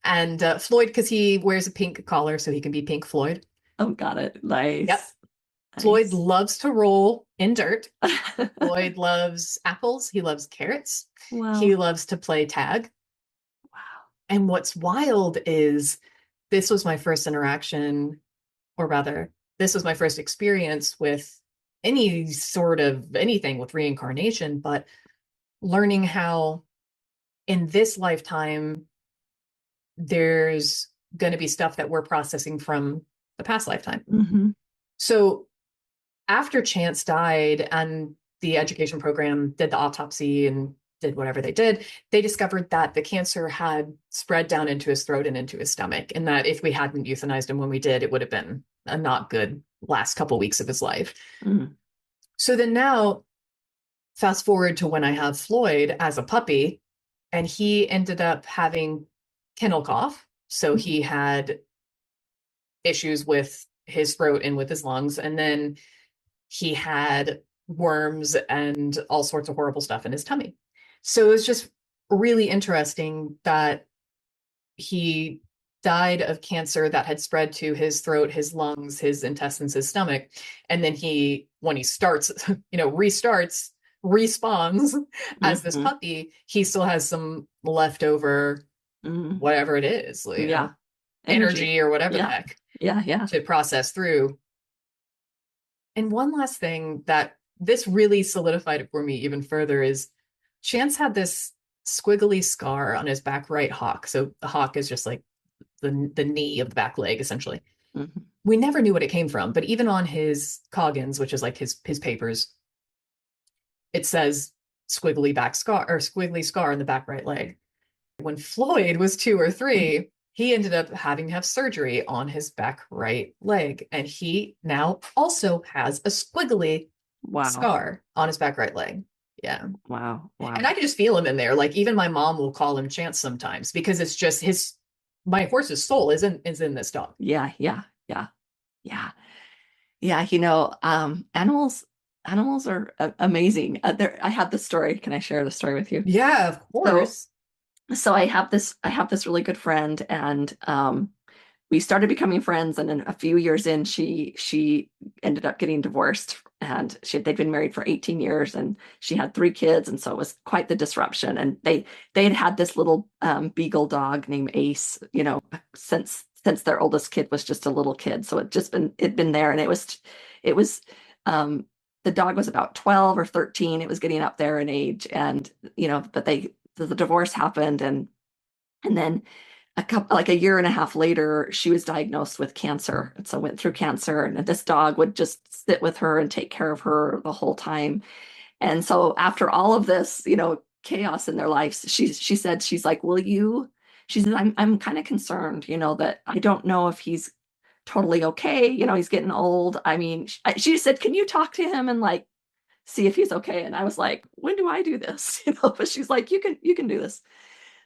And Floyd, because he wears a pink collar, so he can be Pink Floyd. Oh, got it. Nice. Yep. Nice. Floyd loves to roll in dirt. Floyd loves apples. He loves carrots. Wow. He loves to play tag. Wow. And what's wild is this was my first interaction, or rather, this was my first experience with any sort of anything with reincarnation, but learning how in this lifetime, there's going to be stuff that we're processing from the past lifetime. Mm-hmm. So after Chance died and the education program did the autopsy and did whatever they did, they discovered that the cancer had spread down into his throat and into his stomach. And that if we hadn't euthanized him when we did, it would have been a not good last couple weeks of his life. Mm. So then now, fast forward to when I have Floyd as a puppy, and he ended up having kennel cough. So he had issues with his throat and with his lungs. And then he had worms and all sorts of horrible stuff in his tummy. So it was just really interesting that he died of cancer that had spread to his throat, his lungs, his intestines, his stomach. And then when he starts, restarts, respawns as this puppy, he still has some leftover, whatever it is, energy or whatever the heck. Yeah. To process through. And one last thing that this really solidified it for me even further is Chance had this squiggly scar on his back right hock. So the hock is just like the knee of the back leg, essentially. Mm-hmm. We never knew what it came from, but even on his coggins, which is like his papers, it says squiggly scar on the back right leg. When Floyd was 2 or 3, he ended up having to have surgery on his back right leg. And he now also has a squiggly scar on his back right leg. Yeah. Wow. And I can just feel him in there. Like even my mom will call him Chance sometimes because it's just my horse's soul is in this dog. Yeah. Animals are amazing. I have this story. Can I share the story with you? Yeah, of course. So I have this really good friend, and we started becoming friends. And then a few years in, she ended up getting divorced, and they'd been married for 18 years, and she had 3 kids, and so it was quite the disruption. And they had this little beagle dog named Ace, since their oldest kid was just a little kid. So it'd been there, and it was the dog was about 12 or 13. It was getting up there in age, and but the divorce happened, and then a year and a half later, she was diagnosed with cancer. And so went through cancer, and this dog would just sit with her and take care of her the whole time. And so after all of this, chaos in their lives, she said, she's like, she said, I'm kind of concerned, that I don't know if he's totally okay. He's getting old. I mean, she said, can you talk to him and like see if he's okay? And I was like, when do I do this? But she's like, you can do this.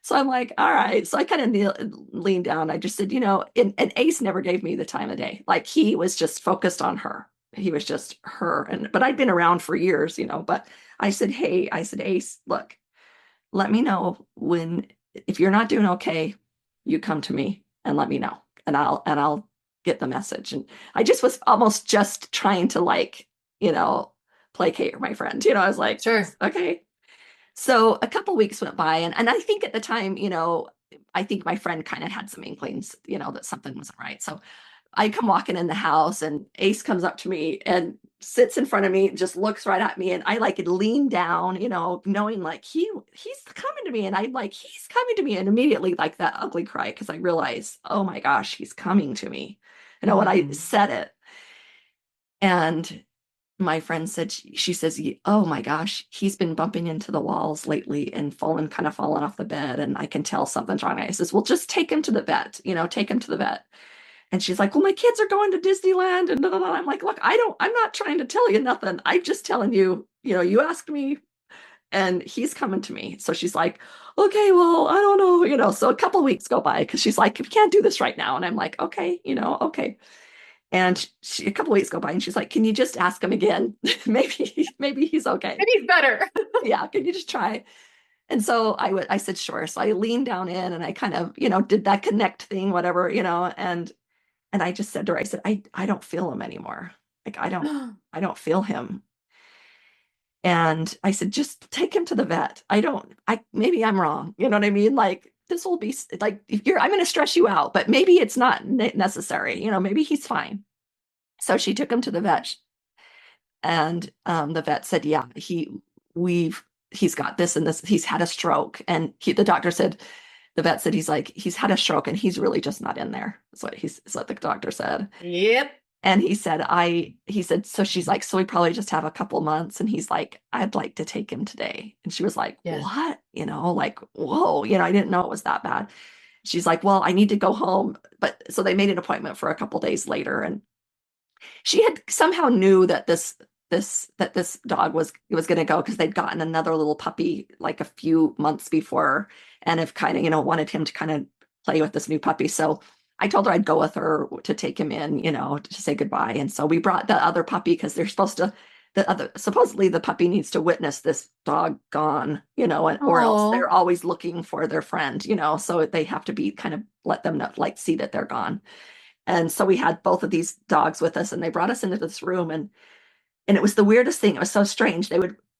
So I'm like, all right. So I kind of leaned down. I just said, and Ace never gave me the time of day. Like he was just focused on her. He was just her. But I'd been around for years, but I said, hey, Ace, look, let me know if you're not doing okay, you come to me and let me know, and I'll get the message. And I just was almost just trying to like, placate my friend, I was like, Sure. Okay. So a couple weeks went by, and I think at the time, I think my friend kind of had some inklings, that something wasn't right. So I come walking in the house, and Ace comes up to me and sits in front of me, just looks right at me, and I like lean down, knowing like he's coming to me, and I'm like, he's coming to me, and immediately like that ugly cry, because I realized, oh my gosh, he's coming to me, when I said it. And my friend said, she says, oh my gosh, he's been bumping into the walls lately and fallen off the bed, and I can tell something's wrong. I says, well, just take him to the vet, take him to the vet. And she's like, well, my kids are going to Disneyland. And I'm like, look, I'm not trying to tell you nothing. I'm just telling you, you asked me and he's coming to me. So she's like, okay, well, I don't know, so a couple of weeks go by, because she's like, we can't do this right now. And I'm like, okay, okay. And a couple of weeks go by, and she's like, can you just ask him again? maybe he's okay. Maybe he's better. Yeah. Can you just try? And so I said, sure. So I leaned down in, and I kind of, did that connect thing, whatever, and I just said to her, I said, I don't feel him anymore. Like, I don't feel him. And I said, just take him to the vet. Maybe I'm wrong. You know what I mean? Like, this will be like, I'm going to stress you out, but maybe it's not necessary. Maybe he's fine. So she took him to the vet, and the vet said, yeah, he's got this and this, he's had a stroke. And the vet said, he's had a stroke, and he's really just not in there. That's what the doctor said. Yep. And he said, so she's like, so we probably just have a couple months. And he's like, I'd like to take him today. And she was like, Yeah. what? Like, whoa, I didn't know it was that bad. She's like, well, I need to go home. But so they made an appointment for a couple days later. And she had somehow knew that this dog was going to go, because they'd gotten another little puppy like a few months before, and have kind of, wanted him to kind of play with this new puppy. So I told her I'd go with her to take him in, to say goodbye. And so we brought the other puppy, because they're supposedly the puppy needs to witness this dog gone, or else they're always looking for their friend, so they have to be kind of let them know, like, see that they're gone. And so we had both of these dogs with us, and they brought us into this room, and it was the weirdest thing. It was so strange.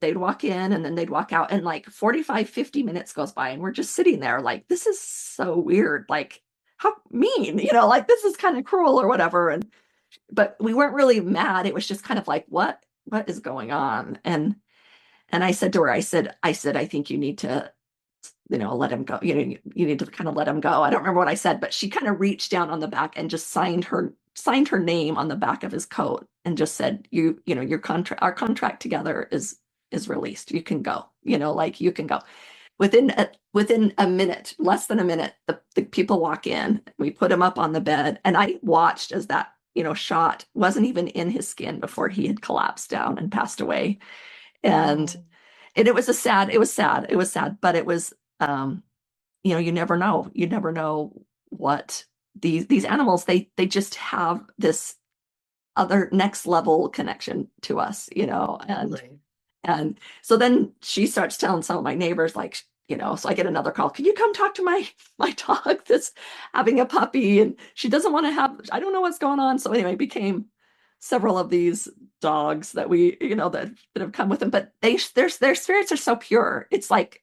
They'd walk in, and then they'd walk out, and like 45, 50 minutes goes by, and we're just sitting there like, this is so weird. Like, how mean, like, this is kind of cruel or whatever. But we weren't really mad. It was just kind of like, what is going on? And I said to her, I said, I think you need to, let him go. You need to kind of let him go. I don't remember what I said, but she kind of reached down on the back and just signed her name on the back of his coat, and just said, our contract together is released. You can go, like, you can go. Within a minute, less than a minute, the people walk in, we put him up on the bed, and I watched as that, shot wasn't even in his skin before he had collapsed down and passed away. And it was sad, but it was, you never know what these animals, they just have this other next level connection to us, and so then she starts telling some of my neighbors, like, so I get another call. Can you come talk to my dog that's having a puppy, and she doesn't want to have, I don't know what's going on. So anyway, it became several of these dogs that we, that have come with them, but their spirits are so pure. It's like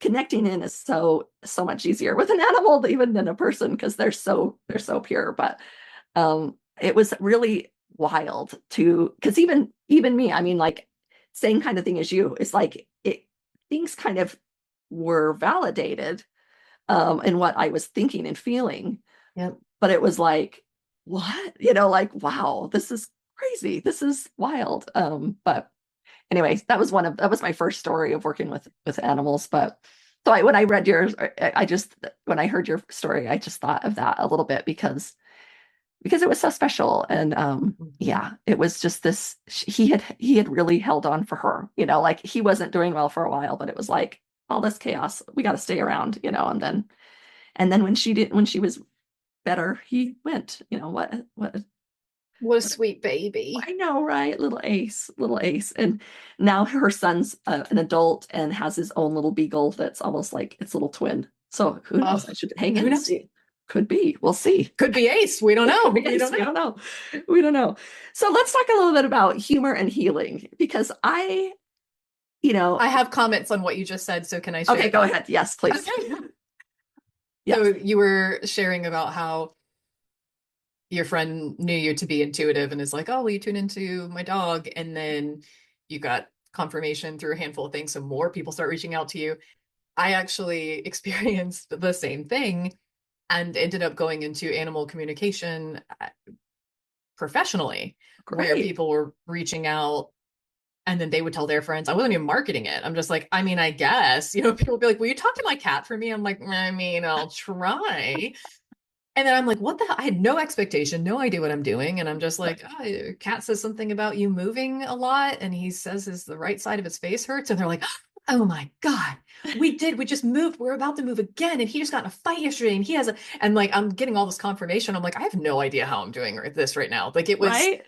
connecting in is so much easier with an animal even than a person, because they're so pure. But it was really wild because even me, I mean, like, same kind of thing as you. It's like things kind of were validated in what I was thinking and feeling. Yep. But it was like, what? Like, wow, this is crazy. This is wild. But Anyways, that was my first story of working with animals. But so when I read yours, when I heard your story, I just thought of that a little bit because it was so special. And yeah, it was just this, he had really held on for her, like he wasn't doing well for a while, but it was like all this chaos, we got to stay around, and then when she was better, he went, What a sweet baby. I know, right? Little Ace. And now her son's an adult and has his own little beagle that's almost like its little twin. So who knows? I should hang in and see. Could be. We'll see. Could be Ace. We don't know. We don't know. So let's talk a little bit about humor and healing, because I have comments on what you just said. So can I share? Okay, go ahead. Yes, please. Okay. Yes. So you were sharing about how your friend knew you to be intuitive and is like, oh, will you tune into my dog? And then you got confirmation through a handful of things. So more people start reaching out to you. I actually experienced the same thing and ended up going into animal communication professionally. Great. Where people were reaching out and then they would tell their friends. I wasn't even marketing it. I'm just like, I mean, I guess, people would be like, will you talk to my cat for me? I'm like, I mean, I'll try. And then I'm like, what the hell? I had no expectation, no idea what I'm doing. And I'm just like, oh, cat says something about you moving a lot. And he says the right side of his face hurts. And they're like, oh my God, we just moved. We're about to move again. And he just got in a fight yesterday. And and like, I'm getting all this confirmation. I'm like, I have no idea how I'm doing this right now. Like it was right?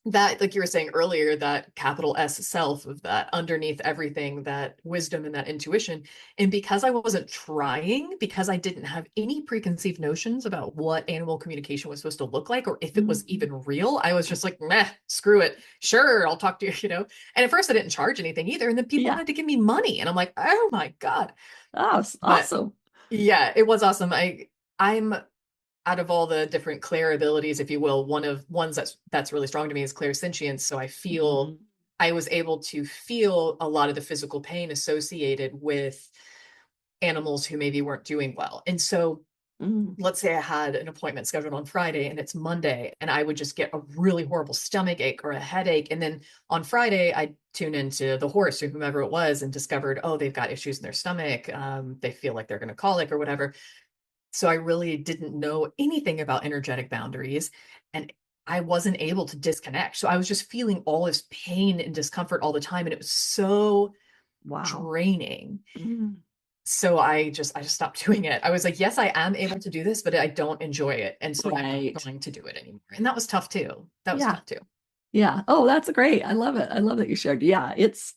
That, like you were saying earlier, that capital S self of that underneath everything, that wisdom and that intuition. And because I wasn't trying, because I didn't have any preconceived notions about what animal communication was supposed to look like, or if it was even real, I was just like, meh, screw it. Sure, I'll talk to you, And at first I didn't charge anything either. And then people wanted to give me money. And I'm like, oh my God. Oh, awesome. Yeah, it was awesome. I'm out of all the different clair abilities, if you will, ones that's really strong to me is clairsentience. So I was able to feel a lot of the physical pain associated with animals who maybe weren't doing well. And so let's say I had an appointment scheduled on Friday and it's Monday, and I would just get a really horrible stomach ache or a headache. And then on Friday, I'd tune into the horse or whomever it was and discovered, oh, they've got issues in their stomach. They feel like they're going to colic or whatever. So I really didn't know anything about energetic boundaries, and I wasn't able to disconnect. So I was just feeling all this pain and discomfort all the time. And it was so draining. So I just stopped doing it. I was like, yes, I am able to do this, but I don't enjoy it. And so I'm not going to do it anymore. And that was tough too. Yeah. Oh, that's great. I love it. I love that you shared. Yeah. It's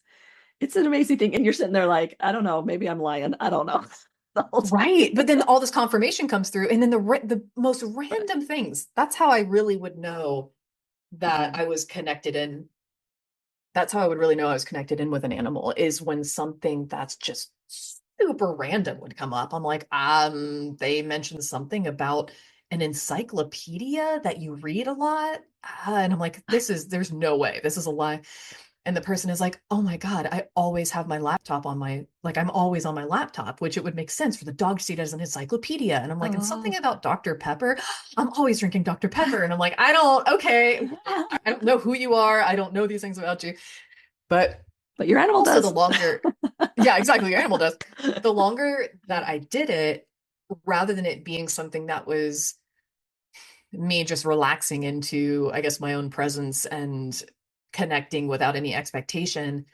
an amazing thing. And you're sitting there like, I don't know, maybe I'm lying. I don't know. Right. But then all this confirmation comes through, and then the most random things. That's how I really would know that I was connected in. That's how I would really know I was connected in with an animal, is when something that's just super random would come up. I'm like, they mentioned something about an encyclopedia that you read a lot. And I'm like, there's no way. This is a lie. And the person is like, oh my God, I always have my laptop I'm always on my laptop, which it would make sense for the dog to see it as an encyclopedia. And I'm like, and something about Dr. Pepper. I'm always drinking Dr. Pepper. And I'm like, I don't know who you are. I don't know these things about you. But your animal does. The longer, yeah, exactly. Your animal does. The longer that I did it, rather than it being something that was me just relaxing into, I guess, my own presence and connecting without any expectation,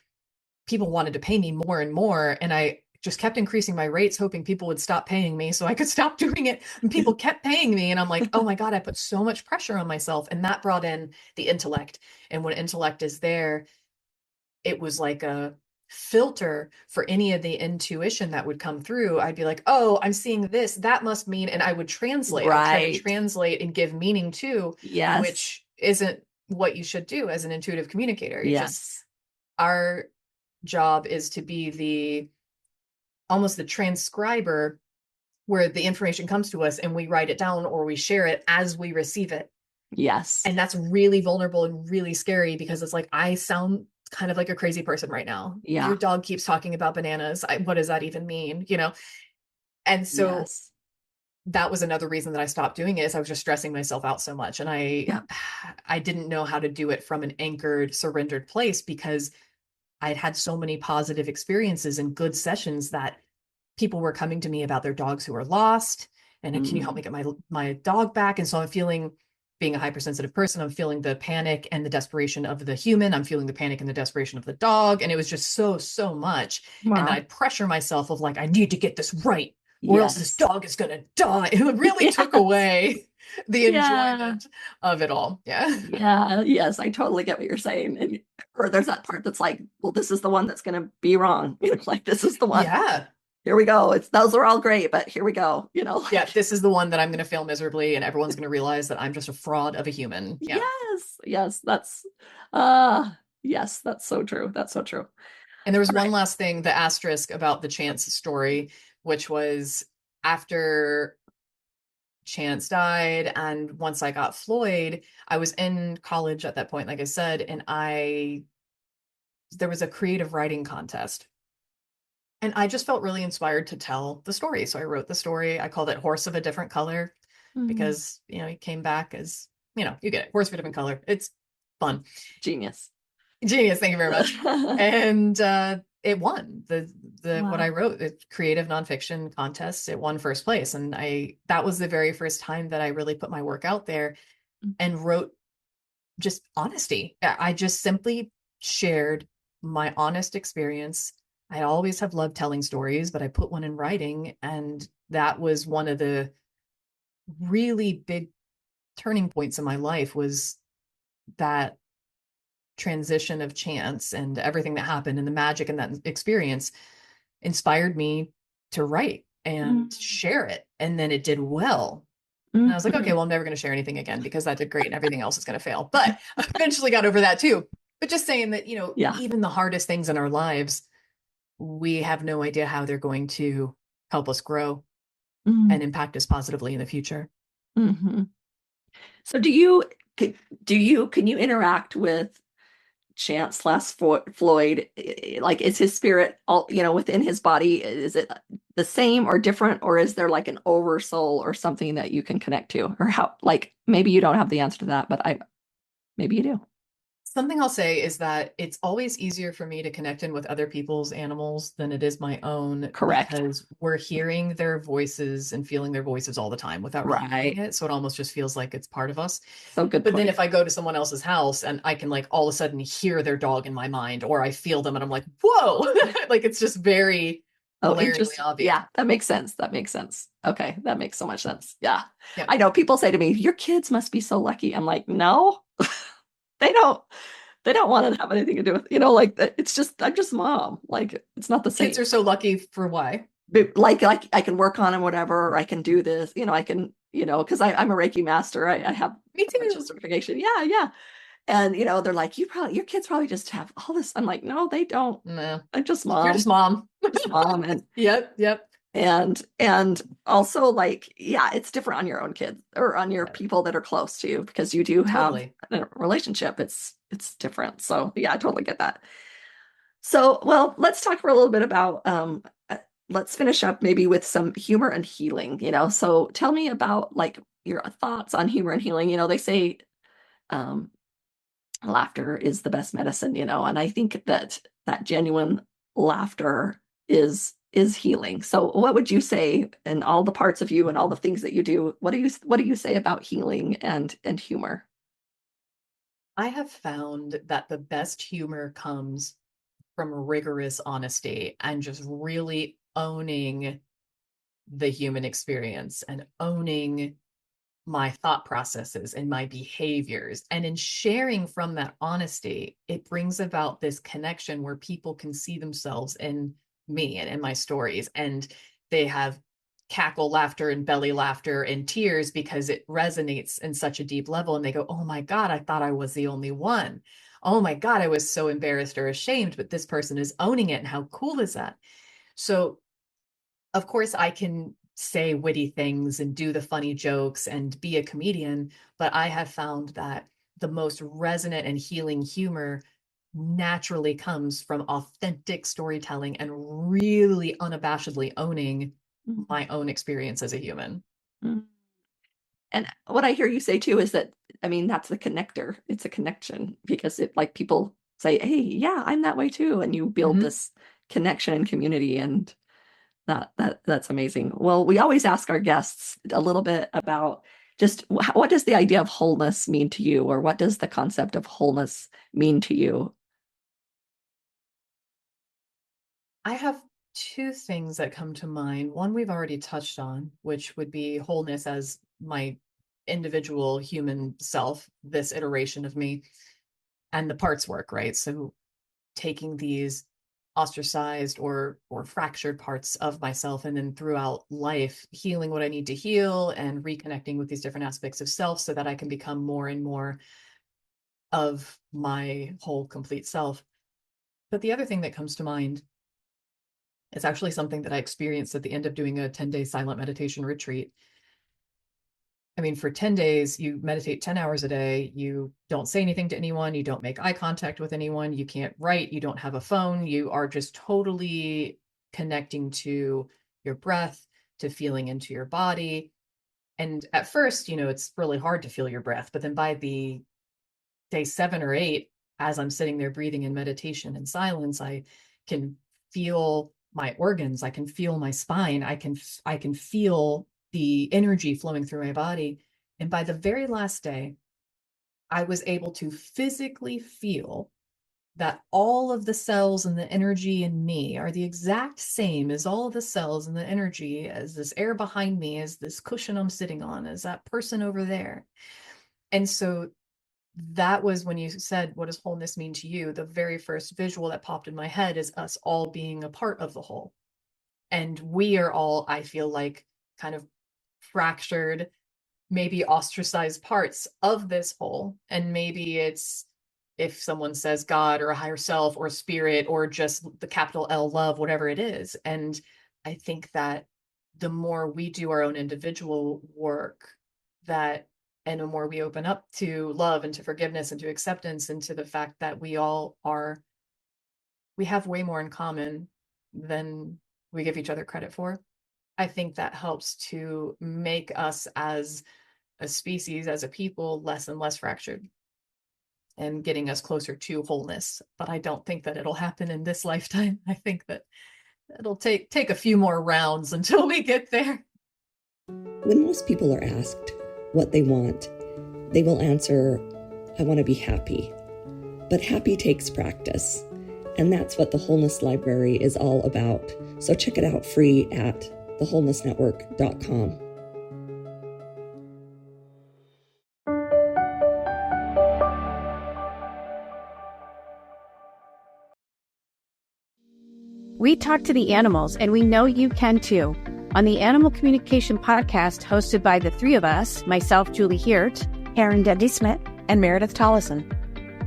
people wanted to pay me more and more. And I just kept increasing my rates, hoping people would stop paying me so I could stop doing it. And people kept paying me. And I'm like, oh my God, I put so much pressure on myself. And that brought in the intellect. And when intellect is there, it was like a filter for any of the intuition that would come through. I'd be like, oh, I'm seeing this. That must mean, and I would translate. Right. I'd try to translate and give meaning to, which isn't what you should do as an intuitive communicator. Our job is to be almost the transcriber, where the information comes to us and we write it down or we share it as we receive it. Yes. And that's really vulnerable and really scary, because it's like, I sound kind of like a crazy person right now. Yeah. Your dog keeps talking about bananas. What does that even mean? And so that was another reason that I stopped doing it, is I was just stressing myself out so much. And Yeah. I didn't know how to do it from an anchored, surrendered place, because I'd had so many positive experiences and good sessions that people were coming to me about their dogs who were lost, and can you help me get my dog back? And so I'm feeling, being a hypersensitive person, I'm feeling the panic and the desperation of the human. I'm feeling the panic and the desperation of the dog. And it was just so much. And then Wow. I'd pressure myself of like, I need to get this right, or else this Yes. dog is going to die. It really took Yes. away the Yeah. enjoyment of it all. Yeah. Yeah. Yes. I totally get what you're saying. And or there's that part that's like, well, this is the one that's going to be wrong. Like, this is the one. Yeah. Here we go. Those are all great, but here we go. Yeah, this is the one that I'm going to fail miserably, and everyone's going to realize that I'm just a fraud of a human. Yeah. Yes, yes, that's so true. That's so true. And there was All one right. last thing, the asterisk about the Chance story, which was after Chance died, and once I got Floyd, I was in college at that point, like I said, and there was a creative writing contest. And I just felt really inspired to tell the story. So I wrote the story. I called it Horse of a Different Color, because, he came back as, you get it, horse of a different color. It's fun. Genius. Genius. Thank you very much. And it won what I Wow. wrote, the creative nonfiction contest. It won first place. And that was the very first time that I really put my work out there and wrote just honesty. I just simply shared my honest experience. I always have loved telling stories, but I put one in writing. And that was one of the really big turning points in my life, was that transition of Chance, and everything that happened and the magic in that experience inspired me to write and share it. And then it did well. And I was like, okay, well, I'm never going to share anything again, because that did great and everything else is going to fail. But I eventually got over that too. But just saying that, Yeah. even the hardest things in our lives, we have no idea how they're going to help us grow and impact us positively in the future. Mm-hmm. So can you interact with Chance slash Floyd? Like, is his spirit all, within his body? Is it the same or different, or is there like an oversoul or something that you can connect to? Or how, like, maybe you don't have the answer to that, but maybe you do. Something I'll say is that it's always easier for me to connect in with other people's animals than it is my own. Correct. Because we're hearing their voices and feeling their voices all the time without really Right. knowing it. So it almost just feels like it's part of us. So good But then point. if I go to someone else's house and I can like all of a sudden hear their dog in my mind, or I feel them and I'm like, whoa, like it's just very glaringly Interesting. obvious. Yeah, that makes sense. Okay, that makes so much sense. Yeah. Yeah. I know people say to me, your kids must be so lucky. I'm like, no, they don't want to have anything to do with, like, it's just, I'm just mom. Like, it's not the same. Kids are so lucky for why? Like I can work on them, whatever, or I can do this, I can, because I'm a Reiki master. I have Me a bunch of too. certification. Yeah. And, they're like, your kids probably just have all this. I'm like, no, they don't. No, I'm just mom. you're just mom. Just mom. And Yep. and also, like, yeah, it's different on your own kids or on your people that are close to you, because you do have Totally. a relationship. It's different. So yeah, I totally get that. So, well, let's talk for a little bit about let's finish up maybe with some humor and healing, So tell me about, like, your thoughts on humor and healing. They say laughter is the best medicine, and I think that genuine laughter is healing. So what would you say, in all the parts of you and all the things that you do, what do you say about healing and humor? I have found that the best humor comes from rigorous honesty and just really owning the human experience and owning my thought processes and my behaviors. And in sharing from that honesty, it brings about this connection where people can see themselves in me and in my stories. And they have cackle laughter and belly laughter and tears, because it resonates in such a deep level. And they go, oh my God, I thought I was the only one. Oh my God, I was so embarrassed or ashamed, but this person is owning it. And how cool is that? So, of course, I can say witty things and do the funny jokes and be a comedian, but I have found that the most resonant and healing humor naturally comes from authentic storytelling and really unabashedly owning my own experience as a human. Mm. And what I hear you say too is that, I mean, that's the connector. It's a connection because it like people say, hey, yeah, I'm that way too. And you build this connection and community, and that's amazing. Well, we always ask our guests a little bit about just what does the idea of wholeness mean to you, or what does the concept of wholeness mean to you? I have two things that come to mind. One we've already touched on, which would be wholeness as my individual human self, this iteration of me, and the parts work, right? So taking these ostracized or fractured parts of myself, and then throughout life healing what I need to heal and reconnecting with these different aspects of self so that I can become more and more of my whole complete self. But the other thing that comes to mind, it's actually something that I experienced at the end of doing a 10-day silent meditation retreat. I mean, for 10 days, you meditate 10 hours a day. You don't say anything to anyone. You don't make eye contact with anyone. You can't write. You don't have a phone. You are just totally connecting to your breath, to feeling into your body. And at first, it's really hard to feel your breath. But then by the day 7 or 8, as I'm sitting there breathing in meditation and silence, I can feel my organs. I can feel my spine. I can feel the energy flowing through my body. And by the very last day, I was able to physically feel that all of the cells and the energy in me are the exact same as all of the cells and the energy, as this air behind me, as this cushion I'm sitting on, as that person over there. And so that was when you said, what does wholeness mean to you? The very first visual that popped in my head is us all being a part of the whole. And we are all, I feel like, kind of fractured, maybe ostracized parts of this whole. And maybe it's, if someone says God or a higher self or spirit or just the capital L love, whatever it is. And I think that the more we do our own individual work, that and the more we open up to love and to forgiveness and to acceptance and to the fact that we have way more in common than we give each other credit for. I think that helps to make us as a species, as a people, less and less fractured and getting us closer to wholeness. But I don't think that it'll happen in this lifetime. I think that it'll take a few more rounds until we get there. When most people are asked what they want, they will answer, I want to be happy. But happy takes practice. And that's what the Wholeness Library is all about. So check it out free at thewholenessnetwork.com. We talk to the animals, and we know you can too. On the Animal Communication Podcast, hosted by the three of us, myself, Julie Hiert, Erin Dudley-Smith, and Meredith Tollison,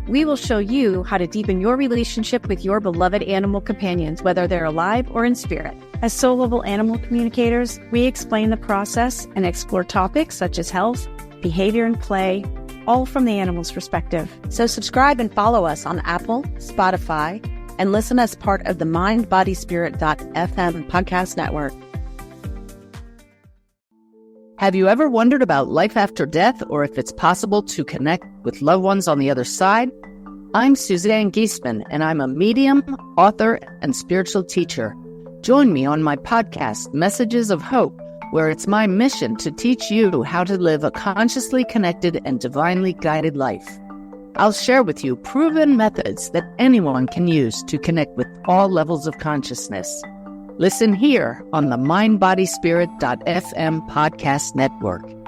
we will show you how to deepen your relationship with your beloved animal companions, whether they're alive or in spirit. As soul-level animal communicators, we explain the process and explore topics such as health, behavior, and play, all from the animal's perspective. So subscribe and follow us on Apple, Spotify, and listen as part of the mindbodyspirit.fm podcast network. Have you ever wondered about life after death, or if it's possible to connect with loved ones on the other side? I'm Suzanne Giesman, and I'm a medium, author, and spiritual teacher. Join me on my podcast, Messages of Hope, where it's my mission to teach you how to live a consciously connected and divinely guided life. I'll share with you proven methods that anyone can use to connect with all levels of consciousness. Listen here on the mindbodyspirit.fm podcast network.